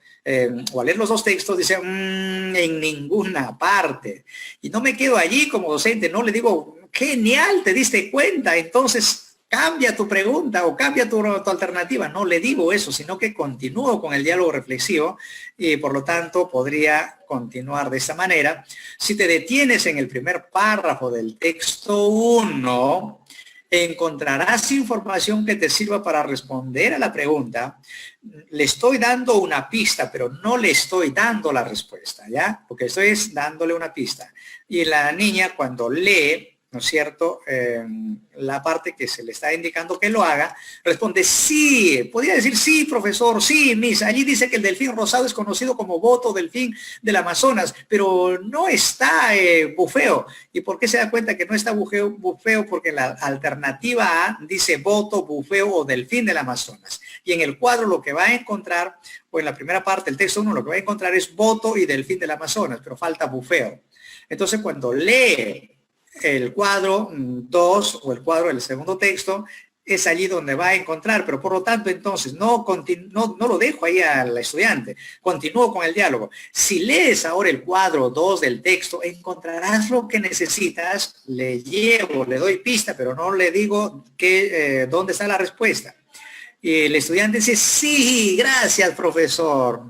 o al leer los dos textos, dice, en ninguna parte. Y no me quedo allí como docente, no le digo, genial, te diste cuenta, entonces cambia tu pregunta o cambia tu alternativa. No le digo eso, sino que continúo con el diálogo reflexivo y por lo tanto podría continuar de esa manera. Si te detienes en el primer párrafo del texto 1, encontrarás información que te sirva para responder a la pregunta. Le estoy dando una pista, pero no le estoy dando la respuesta, ¿ya? Porque estoy dándole una pista. Y la niña cuando lee, ¿no es cierto?, la parte que se le está indicando que lo haga, responde sí. Podría decir sí, profesor, sí, miss. Allí dice que el delfín rosado es conocido como boto, delfín del Amazonas, pero no está bufeo. ¿Y por qué se da cuenta que no está bufeo? Porque la alternativa A dice boto, bufeo o delfín del Amazonas. Y en el cuadro lo que va a encontrar, o en la primera parte del texto 1, lo que va a encontrar es boto y delfín del Amazonas, pero falta bufeo. Entonces cuando lee el cuadro 2 o el cuadro del segundo texto, es allí donde va a encontrar, pero por lo tanto entonces no lo dejo ahí al estudiante, continúo con el diálogo. Si lees ahora el cuadro 2 del texto, encontrarás lo que necesitas, le llevo, le doy pista, pero no le digo dónde está la respuesta. Y el estudiante dice, sí, gracias profesor,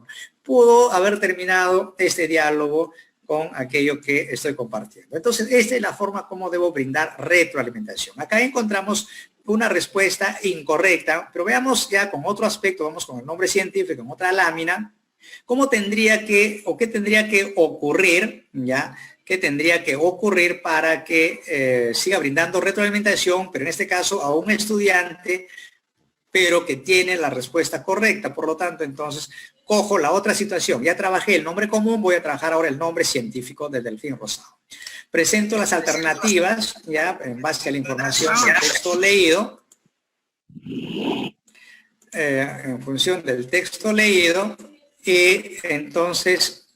pudo haber terminado este diálogo con aquello que estoy compartiendo. Entonces, esta es la forma como debo brindar retroalimentación. Acá encontramos una respuesta incorrecta, pero veamos ya con otro aspecto, vamos con el nombre científico en otra lámina, cómo tendría que, o qué tendría que ocurrir, ya, qué tendría que ocurrir para que siga brindando retroalimentación, pero en este caso a un estudiante, pero que tiene la respuesta correcta. Por lo tanto, entonces, cojo la otra situación. Ya trabajé el nombre común, voy a trabajar ahora el nombre científico del delfín rosado. Presento las alternativas, ya, en base a la información del texto leído. En función del texto leído. Y entonces,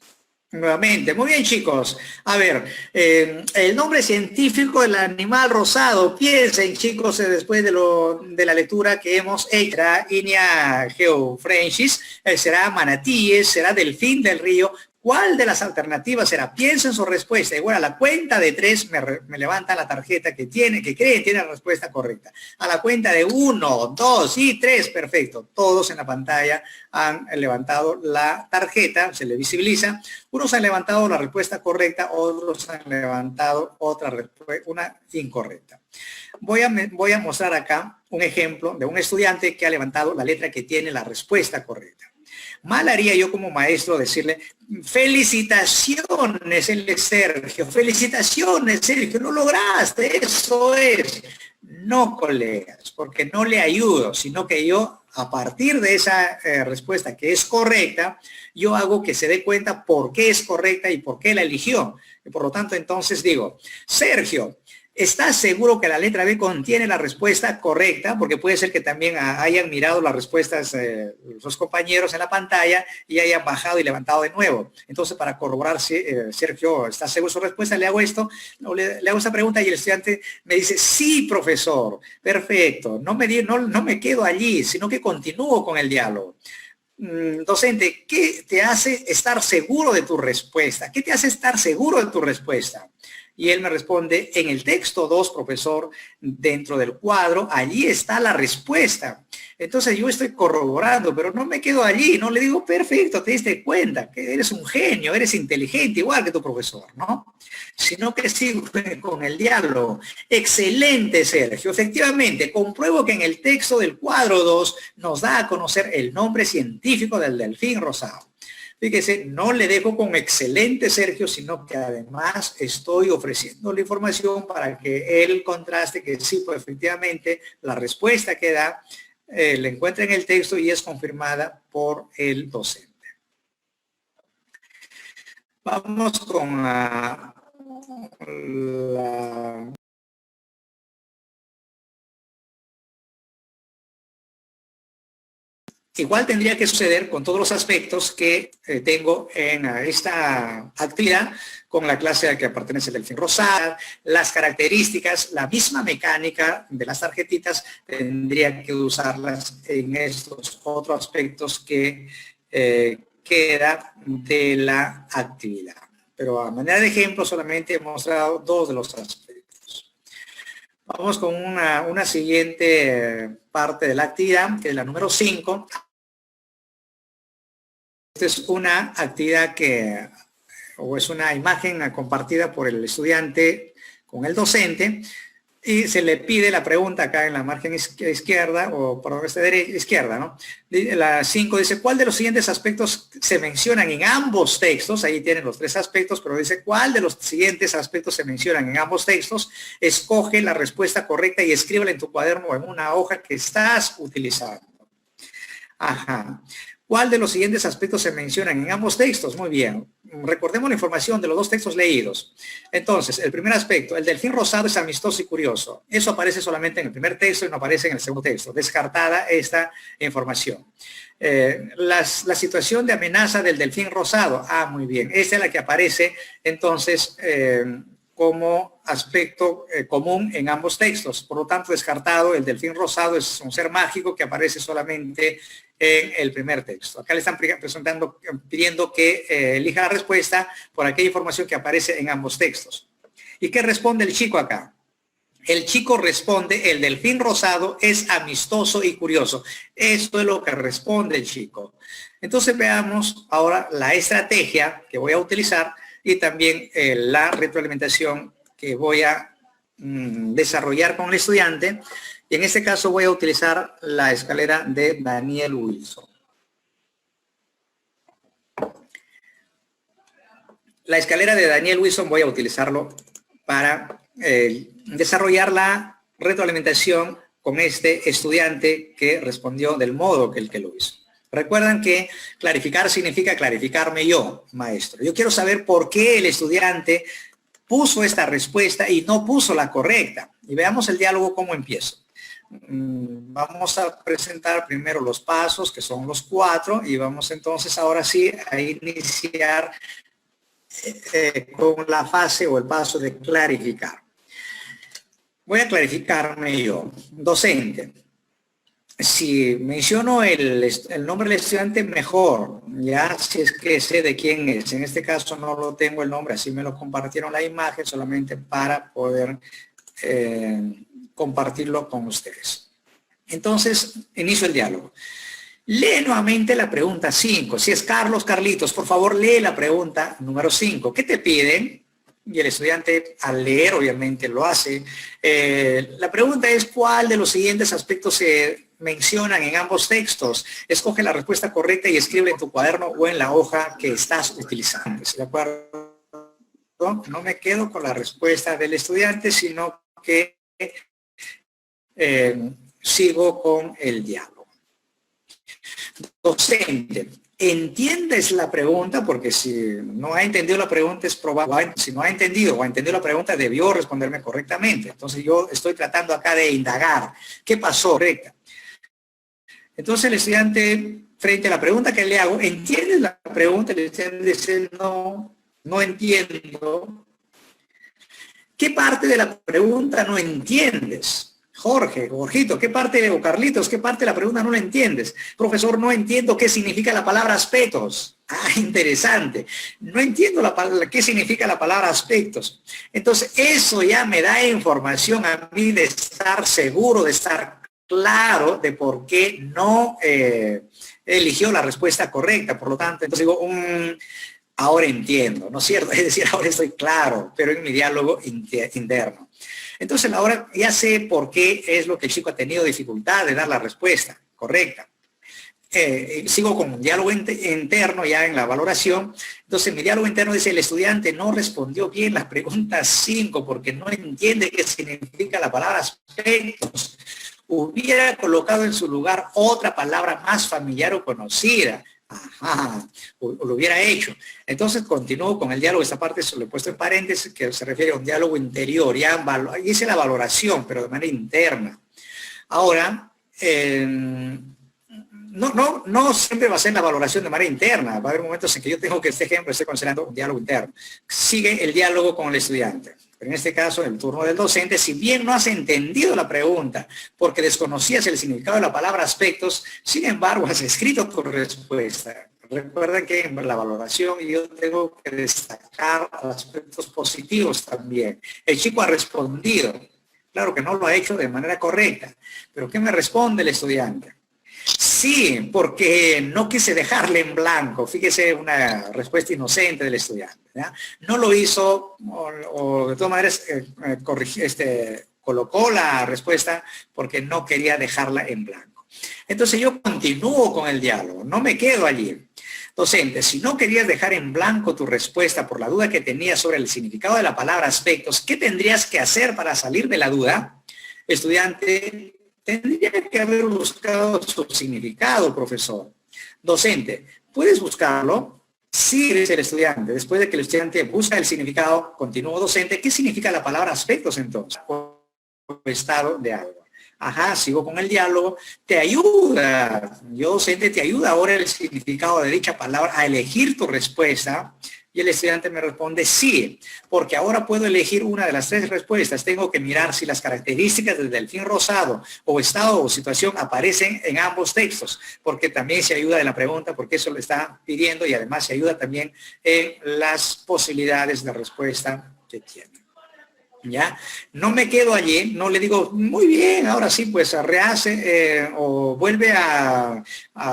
nuevamente, muy bien chicos, a ver, el nombre científico del animal rosado, piensen chicos, después de la lectura que hemos hecho, será Inia geofrensis, será manatíes, será delfín del río, ¿Cuál de las alternativas será? Piensa en su respuesta. Y bueno, a la cuenta de 3 me levanta la tarjeta que cree que tiene la respuesta correcta. A la cuenta de 1, 2 y 3, perfecto. Todos en la pantalla han levantado la tarjeta, se le visibiliza. Unos han levantado la respuesta correcta, otros han levantado una incorrecta. Voy a mostrar acá un ejemplo de un estudiante que ha levantado la letra que tiene la respuesta correcta. Mal haría yo como maestro decirle, felicitaciones, Sergio, felicitaciones, Sergio, lo lograste, eso es. No, colegas, porque no le ayudo, sino que yo, a partir de esa respuesta que es correcta, yo hago que se dé cuenta por qué es correcta y por qué la eligió. Y por lo tanto, entonces digo, Sergio, ¿estás seguro que la letra B contiene la respuesta correcta? Porque puede ser que también hayan mirado las respuestas los compañeros en la pantalla y hayan bajado y levantado de nuevo. Entonces, para corroborar si Sergio está seguro de su respuesta, le hago esto, le hago esta pregunta y el estudiante me dice, sí, profesor, perfecto. No me quedo allí, sino que continúo con el diálogo. Docente, ¿qué te hace estar seguro de tu respuesta? ¿Qué te hace estar seguro de tu respuesta? Y él me responde, en el texto 2, profesor, dentro del cuadro, allí está la respuesta. Entonces yo estoy corroborando, pero no me quedo allí, no le digo, perfecto, te diste cuenta, que eres un genio, eres inteligente, igual que tu profesor, ¿no? Sino que sigo con el diálogo. Excelente, Sergio. Efectivamente, compruebo que en el texto del cuadro 2 nos da a conocer el nombre científico del delfín rosado. Fíjese, no le dejo con excelente, Sergio, sino que además estoy ofreciendo la información para que él contraste que sí, pues efectivamente la respuesta que da la encuentra en el texto y es confirmada por el docente. Vamos con la igual tendría que suceder con todos los aspectos que tengo en esta actividad con la clase a la que pertenece el delfín rosado, las características, la misma mecánica de las tarjetitas, tendría que usarlas en estos otros aspectos que queda de la actividad. Pero a manera de ejemplo solamente he mostrado 2 de los aspectos. Vamos con una siguiente parte de la actividad, que es la número 5. Esta es una actividad o es una imagen compartida por el estudiante con el docente y se le pide la pregunta acá en la margen izquierda o por esta izquierda, ¿no? La 5 dice, ¿cuál de los siguientes aspectos se mencionan en ambos textos? Ahí tienen los 3 aspectos, pero dice, ¿cuál de los siguientes aspectos se mencionan en ambos textos? Escoge la respuesta correcta y escríbela en tu cuaderno o en una hoja que estás utilizando. Ajá. ¿Cuál de los siguientes aspectos se mencionan en ambos textos? Muy bien. Recordemos la información de los 2 textos leídos. Entonces, el primer aspecto, el delfín rosado es amistoso y curioso. Eso aparece solamente en el primer texto y no aparece en el segundo texto. Descartada esta información. La situación de amenaza del delfín rosado. Ah, muy bien. Esta es la que aparece entonces como aspecto común en ambos textos. Por lo tanto, descartado, el delfín rosado es un ser mágico que aparece solamente en el primer texto. Acá le están pidiendo que elija la respuesta por aquella información que aparece en ambos textos. ¿Y qué responde el chico acá? El chico responde, el delfín rosado es amistoso y curioso. Eso es lo que responde el chico. Entonces veamos ahora la estrategia que voy a utilizar y también la retroalimentación que voy a desarrollar con el estudiante. Y en este caso voy a utilizar la escalera de Daniel Wilson. La escalera de Daniel Wilson voy a utilizarlo para desarrollar la retroalimentación con este estudiante que respondió del modo que el que lo hizo. Recuerdan que clarificar significa clarificarme yo, maestro. Yo quiero saber por qué el estudiante puso esta respuesta y no puso la correcta. Y veamos el diálogo cómo empiezo. Vamos a presentar primero los pasos, que son los 4, y vamos entonces ahora sí a iniciar con la fase o el paso de clarificar. Voy a clarificarme yo. Docente, si menciono el nombre del estudiante, mejor, ya si es que sé de quién es. En este caso no lo tengo el nombre, así me lo compartieron la imagen solamente para poder compartirlo con ustedes. Entonces, inicio el diálogo. Lee nuevamente la pregunta 5. Si es Carlos, Carlitos, por favor lee la pregunta número 5. ¿Qué te piden? Y el estudiante al leer obviamente lo hace. La pregunta es ¿cuál de los siguientes aspectos se mencionan en ambos textos? Escoge la respuesta correcta y escribe en tu cuaderno o en la hoja que estás utilizando. ¿De acuerdo? No me quedo con la respuesta del estudiante, sino que sigo con el diálogo. Docente, ¿entiendes la pregunta? Porque si no ha entendido la pregunta es probable, si no ha entendido o ha entendido la pregunta debió responderme correctamente. Entonces yo estoy tratando acá de indagar. ¿Qué pasó? Correcta. Entonces el estudiante, frente a la pregunta que le hago, ¿entiendes la pregunta? El estudiante dice, no entiendo. ¿Qué parte de la pregunta no entiendes? Jorgito, ¿qué parte, o Carlitos, qué parte de la pregunta no la entiendes? Profesor, no entiendo qué significa la palabra aspectos. Ah, interesante. No entiendo qué significa la palabra aspectos. Entonces, eso ya me da información a mí de estar seguro, de estar claro de por qué no eligió la respuesta correcta. Por lo tanto, entonces digo, ahora entiendo, ¿no es cierto? Es decir, ahora estoy claro, pero en mi diálogo interno. Entonces ahora ya sé por qué es lo que el chico ha tenido dificultad de dar la respuesta correcta. Sigo con un diálogo interno ya en la valoración. Entonces mi diálogo interno dice, el estudiante no respondió bien las preguntas 5 porque no entiende qué significa la palabra aspectos. Hubiera colocado en su lugar otra palabra más familiar o conocida. Ajá, lo hubiera hecho. Entonces continúo con el diálogo. Esta parte se lo he puesto en paréntesis, que se refiere a un diálogo interior. Ya hice la valoración, pero de manera interna. Ahora, no siempre va a ser la valoración de manera interna. Va a haber momentos en que yo tengo que, este ejemplo, estoy considerando un diálogo interno. Sigue el diálogo con el estudiante. Pero en este caso, en el turno del docente, si bien no has entendido la pregunta porque desconocías el significado de la palabra aspectos, sin embargo, has escrito tu respuesta. Recuerden que en la valoración yo tengo que destacar aspectos positivos también. El chico ha respondido. Claro que no lo ha hecho de manera correcta. Pero ¿qué me responde el estudiante? Sí, porque no quise dejarle en blanco. Fíjese, una respuesta inocente del estudiante, ¿ya? No lo hizo, o de todas maneras colocó la respuesta porque no quería dejarla en blanco. Entonces yo continúo con el diálogo, no me quedo allí. Docente, si no querías dejar en blanco tu respuesta por la duda que tenías sobre el significado de la palabra aspectos, ¿qué tendrías que hacer para salir de la duda? Estudiante, tendría que haber buscado su significado, profesor. Docente, ¿puedes buscarlo? Sí, dice el estudiante. Después de que el estudiante busca el significado, continúo docente. ¿Qué significa la palabra aspectos entonces? O estado de algo. Ajá, sigo con el diálogo. Te ayuda, yo docente, te ayuda ahora el significado de dicha palabra a elegir tu respuesta. Y el estudiante me responde sí, porque ahora puedo elegir una de las 3 respuestas. Tengo que mirar si las características del delfín rosado o estado o situación aparecen en ambos textos, porque también se ayuda en la pregunta, porque eso le está pidiendo y además se ayuda también en las posibilidades de respuesta que tiene. ¿Ya? No me quedo allí, no le digo, muy bien, ahora sí, pues rehace o vuelve a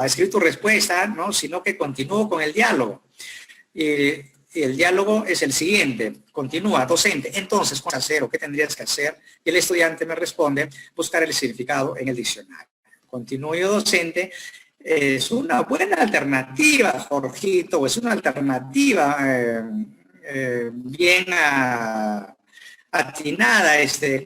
escribir tu respuesta, ¿no? Sino que continúo con el diálogo. Y el diálogo es el siguiente, continúa, docente, entonces, ¿qué hacer o qué tendrías que hacer? Y el estudiante me responde, buscar el significado en el diccionario. Continúo yo, docente, es una buena alternativa, Jorgito, o es una alternativa bien atinada,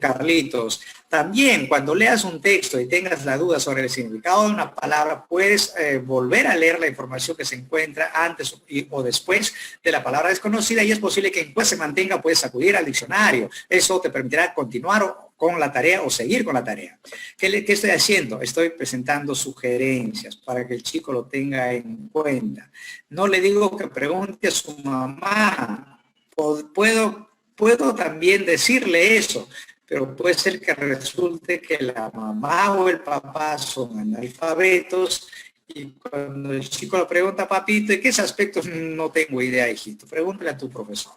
Carlitos. También cuando leas un texto y tengas la duda sobre el significado de una palabra, puedes volver a leer la información que se encuentra antes o después de la palabra desconocida y es posible que en se mantenga, puedes acudir al diccionario. Eso te permitirá continuar con la tarea o seguir con la tarea. ¿Qué estoy haciendo? Estoy presentando sugerencias para que el chico lo tenga en cuenta. No le digo que pregunte a su mamá. Puedo también decirle eso, pero puede ser que resulte que la mamá o el papá son analfabetos y cuando el chico le pregunta, papito, ¿de qué aspectos? No tengo idea, hijito, pregúntale a tu profesor.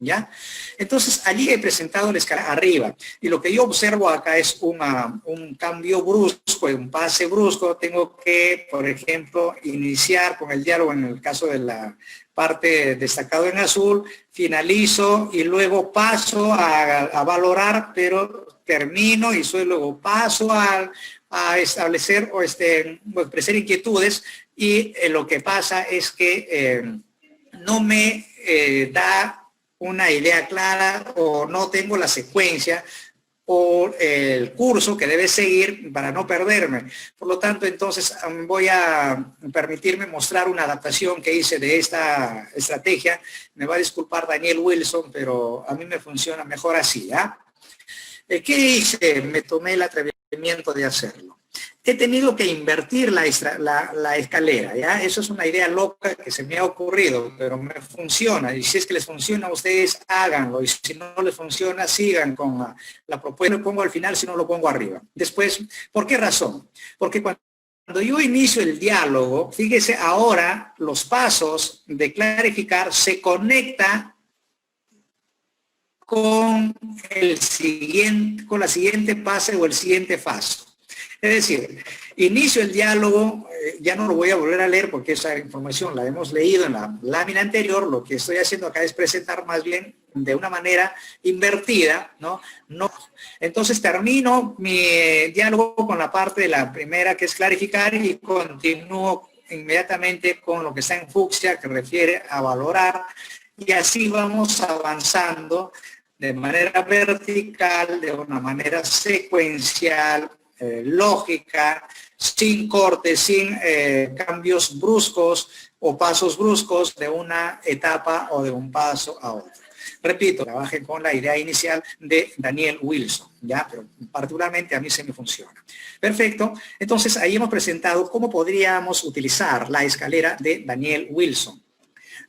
¿Ya? Entonces, allí he presentado la escala arriba. Y lo que yo observo acá es un cambio brusco, un pase brusco. Tengo que, por ejemplo, iniciar con el diálogo en el caso de la parte destacado en azul, finalizo y luego paso a valorar, pero termino y luego paso a establecer o expresar inquietudes y lo que pasa es que no me da una idea clara o no tengo la secuencia o el curso que debe seguir para no perderme. Por lo tanto, entonces voy a permitirme mostrar una adaptación que hice de esta estrategia. Me va a disculpar Daniel Wilson, pero a mí me funciona mejor así, ¿ya? ¿Qué hice? Me tomé el atrevimiento de hacerlo. He tenido que invertir la escalera, ¿ya? Eso es una idea loca que se me ha ocurrido, pero me funciona. Y si es que les funciona a ustedes, háganlo. Y si no les funciona, sigan con la propuesta. Lo pongo al final, si no lo pongo arriba. Después, ¿por qué razón? Porque cuando yo inicio el diálogo, fíjese, ahora los pasos de clarificar se conecta con la siguiente fase o el siguiente paso. Es decir, inicio el diálogo, ya no lo voy a volver a leer porque esa información la hemos leído en la lámina anterior. Lo que estoy haciendo acá es presentar más bien de una manera invertida, ¿no? Entonces termino mi diálogo con la parte de la primera, que es clarificar, y continúo inmediatamente con lo que está en fucsia, que refiere a valorar, y así vamos avanzando de manera vertical, de una manera secuencial, lógica, sin cortes, sin cambios bruscos o pasos bruscos de una etapa o de un paso a otro. Repito, trabajen con la idea inicial de Daniel Wilson, ¿ya? Pero particularmente a mí se me funciona. Perfecto. Entonces, ahí hemos presentado cómo podríamos utilizar la escalera de Daniel Wilson.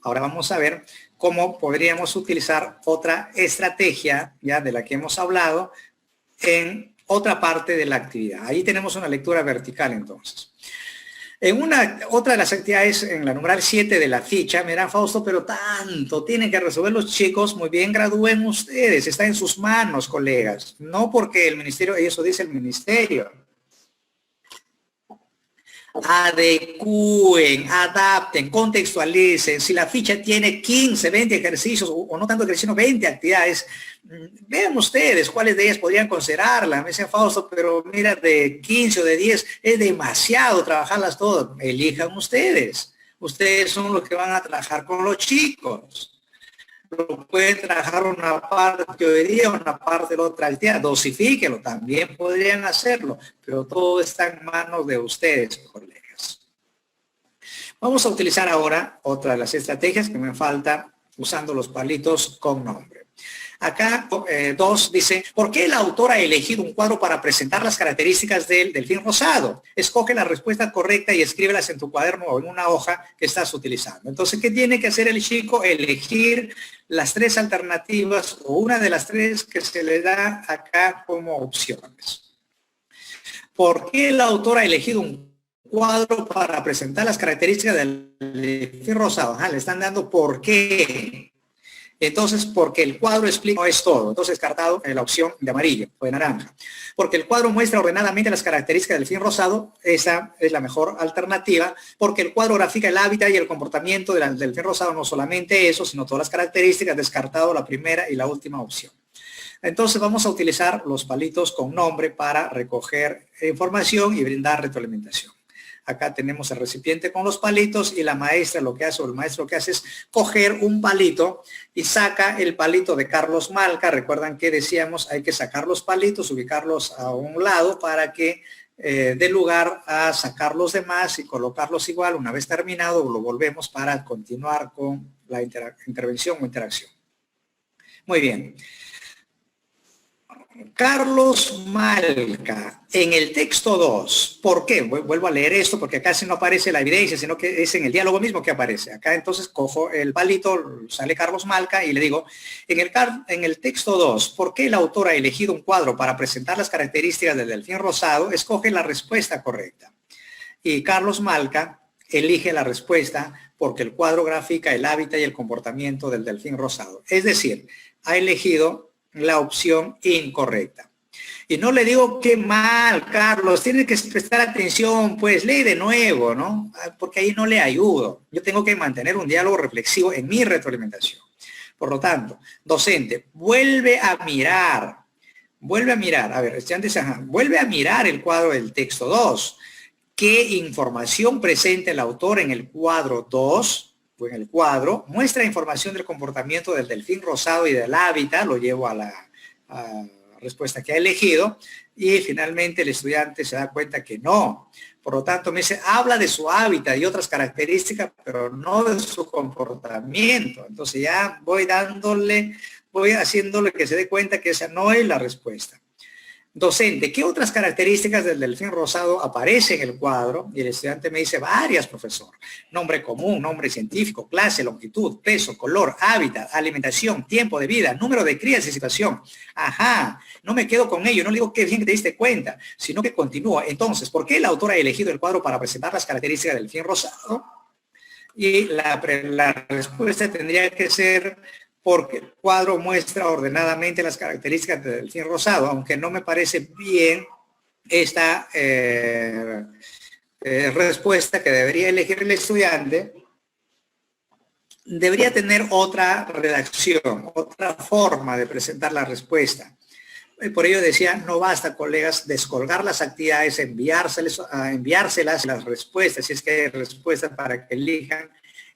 Ahora vamos a ver cómo podríamos utilizar otra estrategia, ya de la que hemos hablado, en otra parte de la actividad. Ahí tenemos una lectura vertical entonces. En otra de las actividades, en la numeral 7 de la ficha, me dirán, Fausto, pero tanto tienen que resolver los chicos. Muy bien, gradúen ustedes, está en sus manos, colegas. No porque el ministerio, eso dice el ministerio. Adecúen, adapten, contextualicen. Si la ficha tiene 15, 20 ejercicios o no tanto ejercicios, 20 actividades, vean ustedes cuáles de ellas podrían considerarla. Me dicen, Fausto, pero mira, de 15 o de 10 es demasiado trabajarlas todas. Elijan ustedes. Ustedes son los que van a trabajar con los chicos. Lo pueden trabajar una parte hoy día, una parte la otra actividad. Dosifíquenlo, también podrían hacerlo, pero todo está en manos de ustedes, colegas. Vamos a utilizar ahora otra de las estrategias que me falta, usando los palitos con nombre. Acá 2 dice, ¿por qué el autor ha elegido un cuadro para presentar las características del delfín rosado? Escoge la respuesta correcta y escríbelas en tu cuaderno o en una hoja que estás utilizando. Entonces, ¿qué tiene que hacer el chico? Elegir las 3 alternativas o una de las 3 que se le da acá como opciones. ¿Por qué el autor ha elegido un cuadro para presentar las características del delfín rosado? Le están dando por qué. Entonces, porque el cuadro explica, no es todo. Entonces, descartado en la opción de amarillo o de naranja. Porque el cuadro muestra ordenadamente las características del delfín rosado, esa es la mejor alternativa. Porque el cuadro grafica el hábitat y el comportamiento del delfín rosado, no solamente eso, sino todas las características, descartado la primera y la última opción. Entonces, vamos a utilizar los palitos con nombre para recoger información y brindar retroalimentación. Acá tenemos el recipiente con los palitos y la maestra lo que hace, o el maestro lo que hace es coger un palito y saca el palito de Carlos Malca. Recuerdan que decíamos hay que sacar los palitos, ubicarlos a un lado para que dé lugar a sacar los demás y colocarlos igual. Una vez terminado lo volvemos para continuar con la intervención o interacción. Muy bien. Carlos Malca, en el texto 2, ¿por qué? Vuelvo a leer esto porque acá sí no aparece la evidencia, sino que es en el diálogo mismo que aparece. Acá entonces cojo el palito, sale Carlos Malca y le digo, en el texto 2, ¿por qué el autor ha elegido un cuadro para presentar las características del delfín rosado? Escoge la respuesta correcta. Y Carlos Malca elige la respuesta porque el cuadro grafica el hábitat y el comportamiento del delfín rosado. Es decir, ha elegido la opción incorrecta. Y no le digo qué mal, Carlos, tiene que prestar atención, pues lee de nuevo, ¿no? Porque ahí no le ayudo. Yo tengo que mantener un diálogo reflexivo en mi retroalimentación. Por lo tanto, docente, vuelve a mirar, a ver, estudiantes, vuelve a mirar el cuadro del texto 2. ¿Qué información presenta el autor en el cuadro 2? En el cuadro, muestra información del comportamiento del delfín rosado y del hábitat, lo llevo a la respuesta que ha elegido, y finalmente el estudiante se da cuenta que no. Por lo tanto, me dice, habla de su hábitat y otras características, pero no de su comportamiento. Entonces ya voy haciéndole que se dé cuenta que esa no es la respuesta. Docente, ¿qué otras características del delfín rosado aparecen en el cuadro? Y el estudiante me dice, varias, profesor. Nombre común, nombre científico, clase, longitud, peso, color, hábitat, alimentación, tiempo de vida, número de crías y situación. Ajá, no me quedo con ello, no le digo qué bien que te diste cuenta, sino que continúa. Entonces, ¿por qué el autor ha elegido el cuadro para presentar las características del delfín rosado? Y la respuesta tendría que ser porque el cuadro muestra ordenadamente las características del delfín rosado, aunque no me parece bien esta respuesta que debería elegir el estudiante. Debería tener otra redacción, otra forma de presentar la respuesta. Por ello decía, no basta, colegas, descolgar las actividades, enviárselas las respuestas, si es que hay respuestas para que elijan,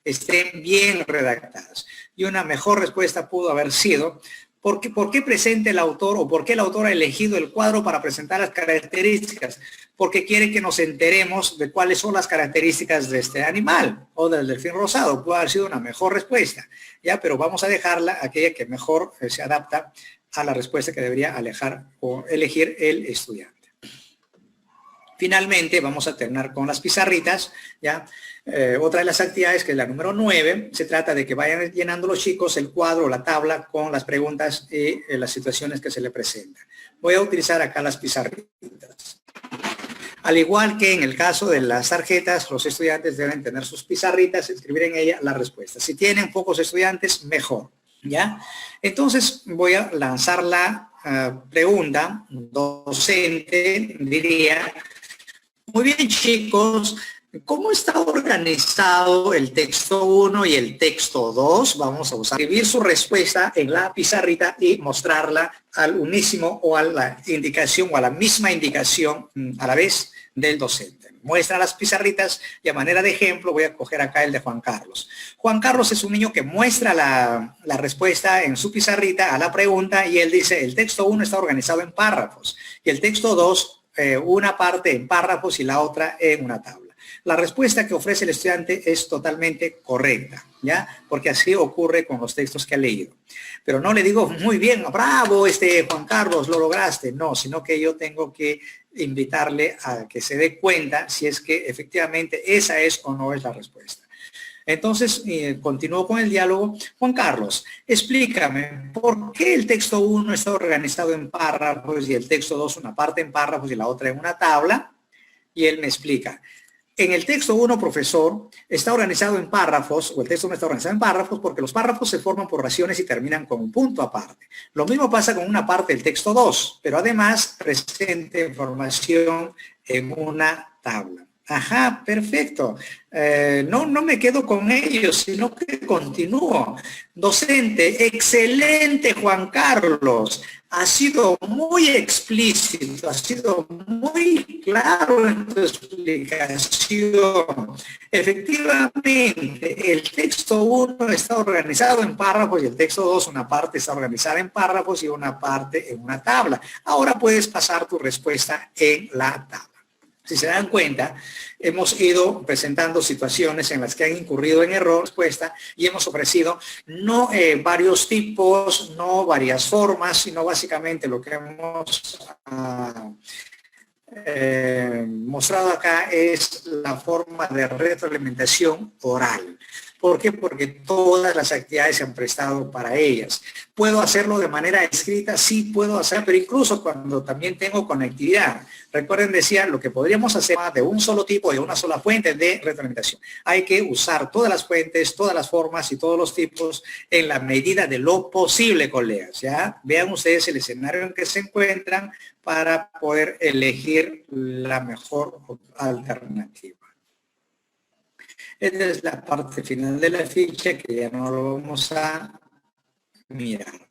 estén bien redactadas. Y una mejor respuesta pudo haber sido, ¿por qué presenta el autor o por qué el autor ha elegido el cuadro para presentar las características? Porque quiere que nos enteremos de cuáles son las características de este animal o del delfín rosado. Puede haber sido una mejor respuesta, ¿ya? Pero vamos a dejarla, aquella que mejor se adapta a la respuesta que debería elegir el estudiante. Finalmente, vamos a terminar con las pizarritas, ¿ya? Otra de las actividades, que es la número 9, se trata de que vayan llenando los chicos el cuadro o la tabla con las preguntas y las situaciones que se le presentan. Voy a utilizar acá las pizarritas. Al igual que en el caso de las tarjetas, los estudiantes deben tener sus pizarritas, escribir en ellas las respuestas. Si tienen pocos estudiantes, mejor, ¿ya? Entonces voy a lanzar la pregunta. Docente diría, muy bien, chicos, ¿cómo está organizado el texto 1 y el texto 2? Vamos a escribir su respuesta en la pizarrita y mostrarla al unísimo o a la indicación o a la misma indicación a la vez del docente. Muestra las pizarritas y a manera de ejemplo voy a coger acá el de Juan Carlos. Juan Carlos es un niño que muestra la respuesta en su pizarrita a la pregunta y él dice, el texto 1 está organizado en párrafos y el texto 2 una parte en párrafos y la otra en una tabla. La respuesta que ofrece el estudiante es totalmente correcta, ¿ya? Porque así ocurre con los textos que ha leído. Pero no le digo, muy bien, bravo, Juan Carlos, lo lograste. No, sino que yo tengo que invitarle a que se dé cuenta si es que efectivamente esa es o no es la respuesta. Entonces, continúo con el diálogo. Juan Carlos, explícame, ¿por qué el texto 1 está organizado en párrafos y el texto 2 una parte en párrafos y la otra en una tabla? Y él me explica. En el texto 1, profesor, está organizado en párrafos, o el texto 1 está organizado en párrafos porque los párrafos se forman por oraciones y terminan con un punto aparte. Lo mismo pasa con una parte del texto 2, pero además presenta información en una tabla. Ajá, perfecto. No me quedo con ellos, sino que continúo. Docente, excelente, Juan Carlos. Ha sido muy explícito, ha sido muy claro en tu explicación. Efectivamente, el texto 1 está organizado en párrafos y el texto 2, una parte está organizada en párrafos y una parte en una tabla. Ahora puedes pasar tu respuesta en la tabla. Si se dan cuenta, hemos ido presentando situaciones en las que han incurrido en error respuesta y hemos ofrecido no varios tipos, no varias formas, sino básicamente lo que hemos mostrado acá es la forma de retroalimentación oral. ¿Por qué? Porque todas las actividades se han prestado para ellas. ¿Puedo hacerlo de manera escrita? Sí, puedo hacer, pero incluso cuando también tengo conectividad. Recuerden, decía, lo que podríamos hacer de un solo tipo, de una sola fuente de retroalimentación. Hay que usar todas las fuentes, todas las formas y todos los tipos en la medida de lo posible, colegas. ¿Ya? Vean ustedes el escenario en que se encuentran para poder elegir la mejor alternativa. Esta es la parte final de la ficha que ya no lo vamos a mirar.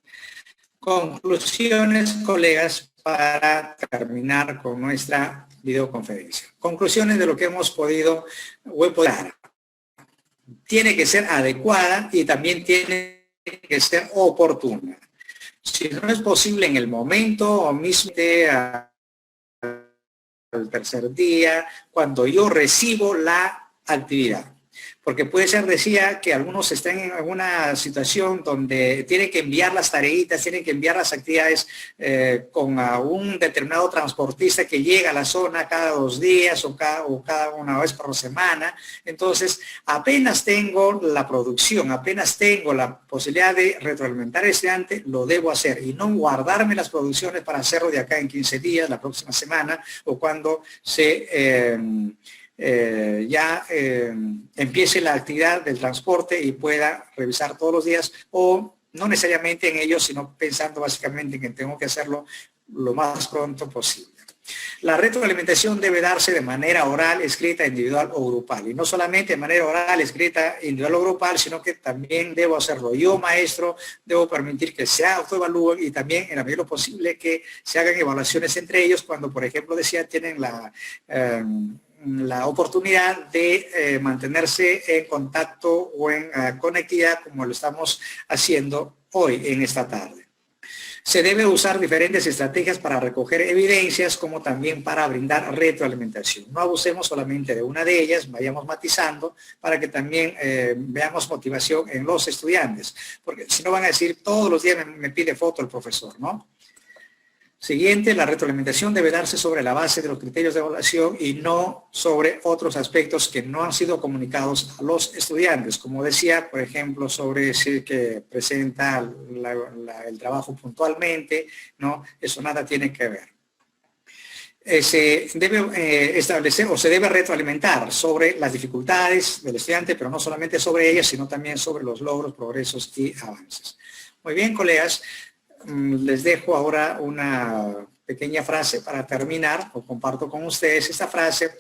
Conclusiones, colegas, para terminar con nuestra videoconferencia. Conclusiones de lo que hemos podido dar. Tiene que ser adecuada y también tiene que ser oportuna. Si no es posible en el momento o mismo al tercer día, cuando yo recibo la actividad. Porque puede ser, decía, que algunos estén en alguna situación donde tienen que enviar las tareitas, tienen que enviar las actividades con un determinado transportista que llega a la zona cada 2 días o cada una vez por semana. Entonces, apenas tengo la producción, apenas tengo la posibilidad de retroalimentar al estudiante, lo debo hacer y no guardarme las producciones para hacerlo de acá en 15 días, la próxima semana o cuando se... empiece la actividad del transporte y pueda revisar todos los días o no necesariamente en ello, sino pensando básicamente en que tengo que hacerlo lo más pronto posible. La retroalimentación debe darse de manera oral, escrita, individual o grupal. Y no solamente de manera oral, escrita, individual o grupal, sino que también debo hacerlo yo, maestro, debo permitir que se autoevalúen y también en la medida de lo posible que se hagan evaluaciones entre ellos cuando, por ejemplo, decía, tienen la oportunidad de mantenerse en contacto o en conectividad como lo estamos haciendo hoy en esta tarde. Se debe usar diferentes estrategias para recoger evidencias como también para brindar retroalimentación. No abusemos solamente de una de ellas, vayamos matizando para que también veamos motivación en los estudiantes, porque si no van a decir todos los días me pide foto el profesor, ¿no? Siguiente, la retroalimentación debe darse sobre la base de los criterios de evaluación y no sobre otros aspectos que no han sido comunicados a los estudiantes. Como decía, por ejemplo, sobre decir que presenta el trabajo puntualmente, ¿no? Eso nada tiene que ver. Se debe establecer o se debe retroalimentar sobre las dificultades del estudiante, pero no solamente sobre ellas, sino también sobre los logros, progresos y avances. Muy bien, colegas. Les dejo ahora una pequeña frase para terminar, o comparto con ustedes esta frase.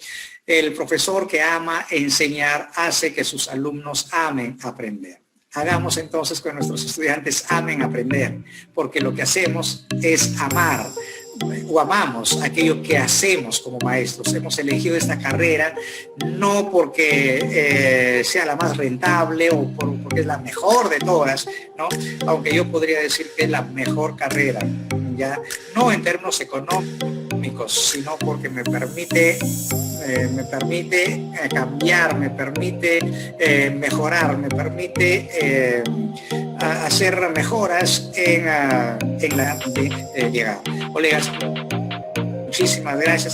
El profesor que ama enseñar hace que sus alumnos amen aprender. Hagamos entonces que nuestros estudiantes amen aprender, porque lo que hacemos es amar o amamos aquello que hacemos como maestros. Hemos elegido esta carrera no porque sea la más rentable o porque es la mejor de todas, ¿no? Aunque yo podría decir que es la mejor carrera, ya no en términos económicos, sino porque me permite cambiar, me permite mejorar, me permite hacer mejoras en la llegada. Colegas, muchísimas gracias.